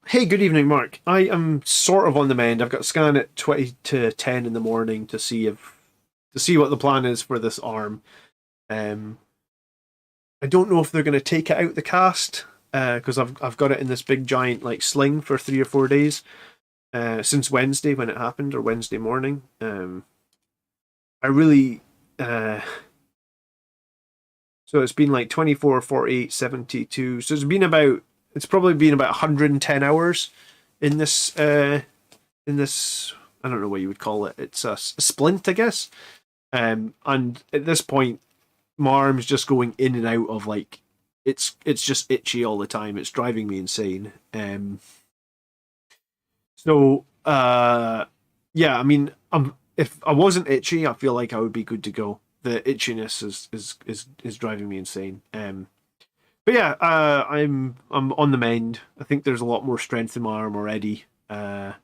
Hey, good evening, Mark. I am sort of on the mend. I've got a scan at 20 to 10 in the morning to see what the plan is for this arm. I don't know if they're going to take it out the cast because I've got it in this big giant like sling for 3 or 4 days since Wednesday when it happened, or Wednesday morning. I really so it's been like 24, 48, 72. So it's probably been about 110 hours in this I don't know what you would call it. It's a splint, I guess. And at this point, my arm's just going in and out of like it's just itchy all the time. It's driving me insane. Yeah, I mean, if I wasn't itchy, I feel like I would be good to go. The itchiness is driving me insane. But yeah, I'm on the mend. I think there's a lot more strength in my arm already. I'm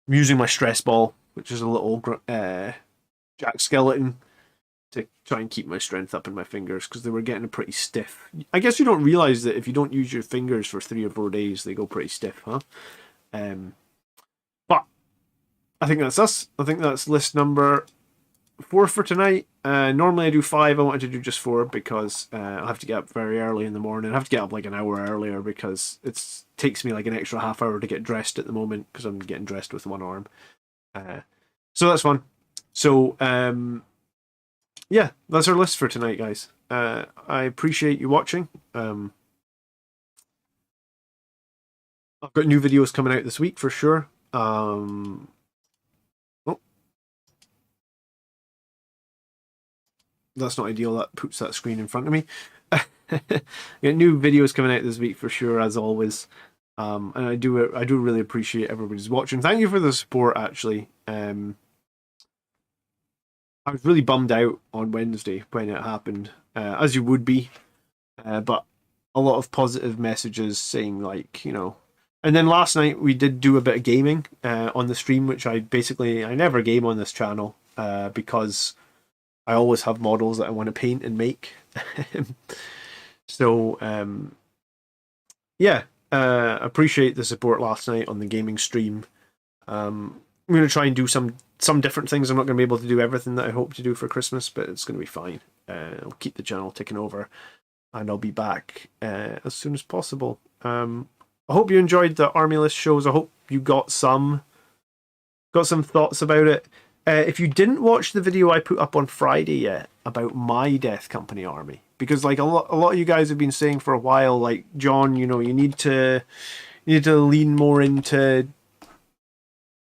using my stress ball, which is a little jack skeleton, to try and keep my strength up in my fingers because they were getting pretty stiff. I guess you don't realize that if you don't use your fingers for 3 or 4 days, they go pretty stiff, huh? But I think that's us. I think that's list number 4 for tonight. Normally I do 5. I wanted to do just 4 because I have to get up very early in the morning. I have to get up like an hour earlier because it takes me like an extra half hour to get dressed at the moment because I'm getting dressed with one arm. So that's fun. So yeah, that's our list for tonight, guys. I appreciate you watching. I've got new videos coming out this week for sure. That's not ideal. That puts that screen in front of me. Got new videos coming out this week for sure, as always. And I do really appreciate everybody's watching. Thank you for the support. Actually, I was really bummed out on Wednesday when it happened, as you would be. But a lot of positive messages saying like, you know. And then last night we did do a bit of gaming on the stream, which I never game on this channel because I always have models that I want to paint and make. So yeah, appreciate the support last night on the gaming stream. I'm going to try and do some different things. I'm not going to be able to do everything that I hope to do for Christmas, but it's going to be fine. I'll keep the channel ticking over, and I'll be back as soon as possible. I hope you enjoyed the Army List shows. I hope you got some thoughts about it. If you didn't watch the video I put up on Friday yet about my Death Company army, because like a lot of you guys have been saying for a while, like, John, you know, you need to lean more into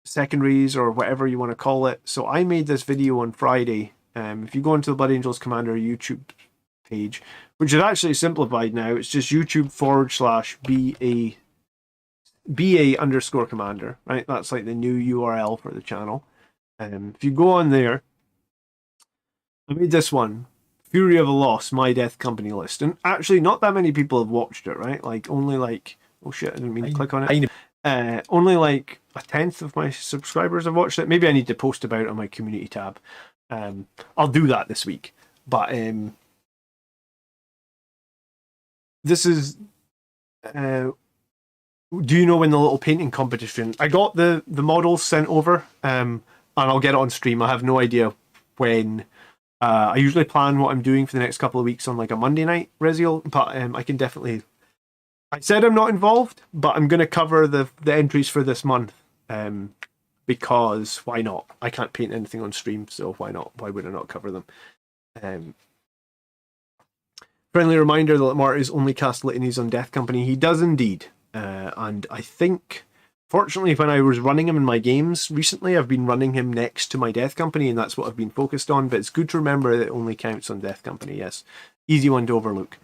secondaries or whatever you want to call it. So I made this video on Friday. If you go into the Blood Angels Commander YouTube page, which is actually simplified now, it's just YouTube/BA_commander, right? That's like the new URL for the channel. If you go on there, I made this one, Fury of a Loss, my Death Company list. And actually not that many people have watched it, right? Like only like, oh shit, I didn't mean to click on it. Only like 1/10 of my subscribers have watched it. Maybe I need to post about it on my community tab. I'll do that this week. But this is do you know when the little painting competition, I got the models sent over, and I'll get it on stream. I have no idea when. I usually plan what I'm doing for the next couple of weeks on like a Monday night Reziel, but I can definitely. I said I'm not involved, but I'm going to cover the entries for this month, because why not? I can't paint anything on stream, so why not? Why would I not cover them? Friendly reminder that Marty's only cast litanies on Death Company. He does indeed, and I think. Fortunately, when I was running him in my games recently, I've been running him next to my Death Company, and that's what I've been focused on. But it's good to remember that it only counts on Death Company. Yes, easy one to overlook.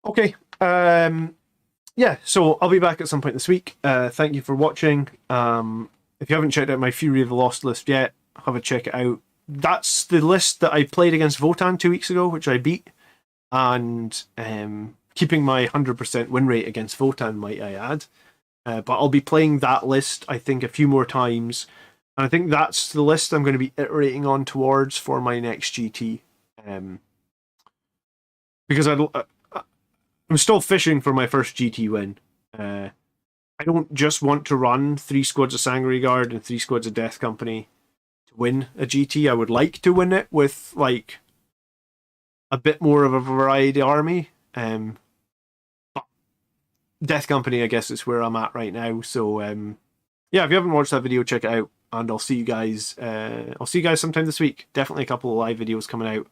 Okay. Yeah, so I'll be back at some point this week. Thank you for watching. If you haven't checked out my Fury of the Lost list yet, have a check it out. That's the list that I played against Votan 2 weeks ago, which I beat. And keeping my 100% win rate against Votan, might I add. But I'll be playing that list, I think, a few more times. And I think that's the list I'm going to be iterating on towards for my next GT. Because I'm still fishing for my first GT win. I don't just want to run 3 squads of Sangre Guard and 3 squads of Death Company to win a GT. I would like to win it with like a bit more of a variety army. But Death Company, I guess, is where I'm at right now. So yeah, if you haven't watched that video, check it out. And I'll see you guys. I'll see you guys sometime this week. Definitely a couple of live videos coming out.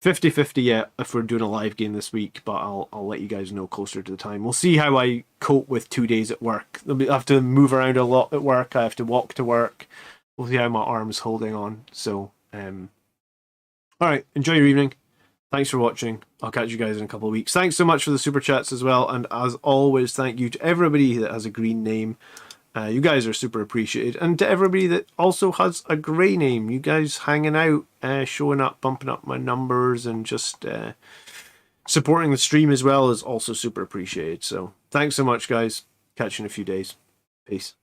50-50 yet if we're doing a live game this week, but I'll let you guys know closer to the time. We'll see how I cope with 2 days at work. I have to move around a lot at work. I have to walk to work. We'll see how my arm's holding on. So, alright, enjoy your evening. Thanks for watching. I'll catch you guys in a couple of weeks. Thanks so much for the super chats as well. And as always, thank you to everybody that has a green name. You guys are super appreciated. And to everybody that also has a grey name, you guys hanging out, showing up, bumping up my numbers, and just supporting the stream as well is also super appreciated. So thanks so much, guys. Catch you in a few days. Peace.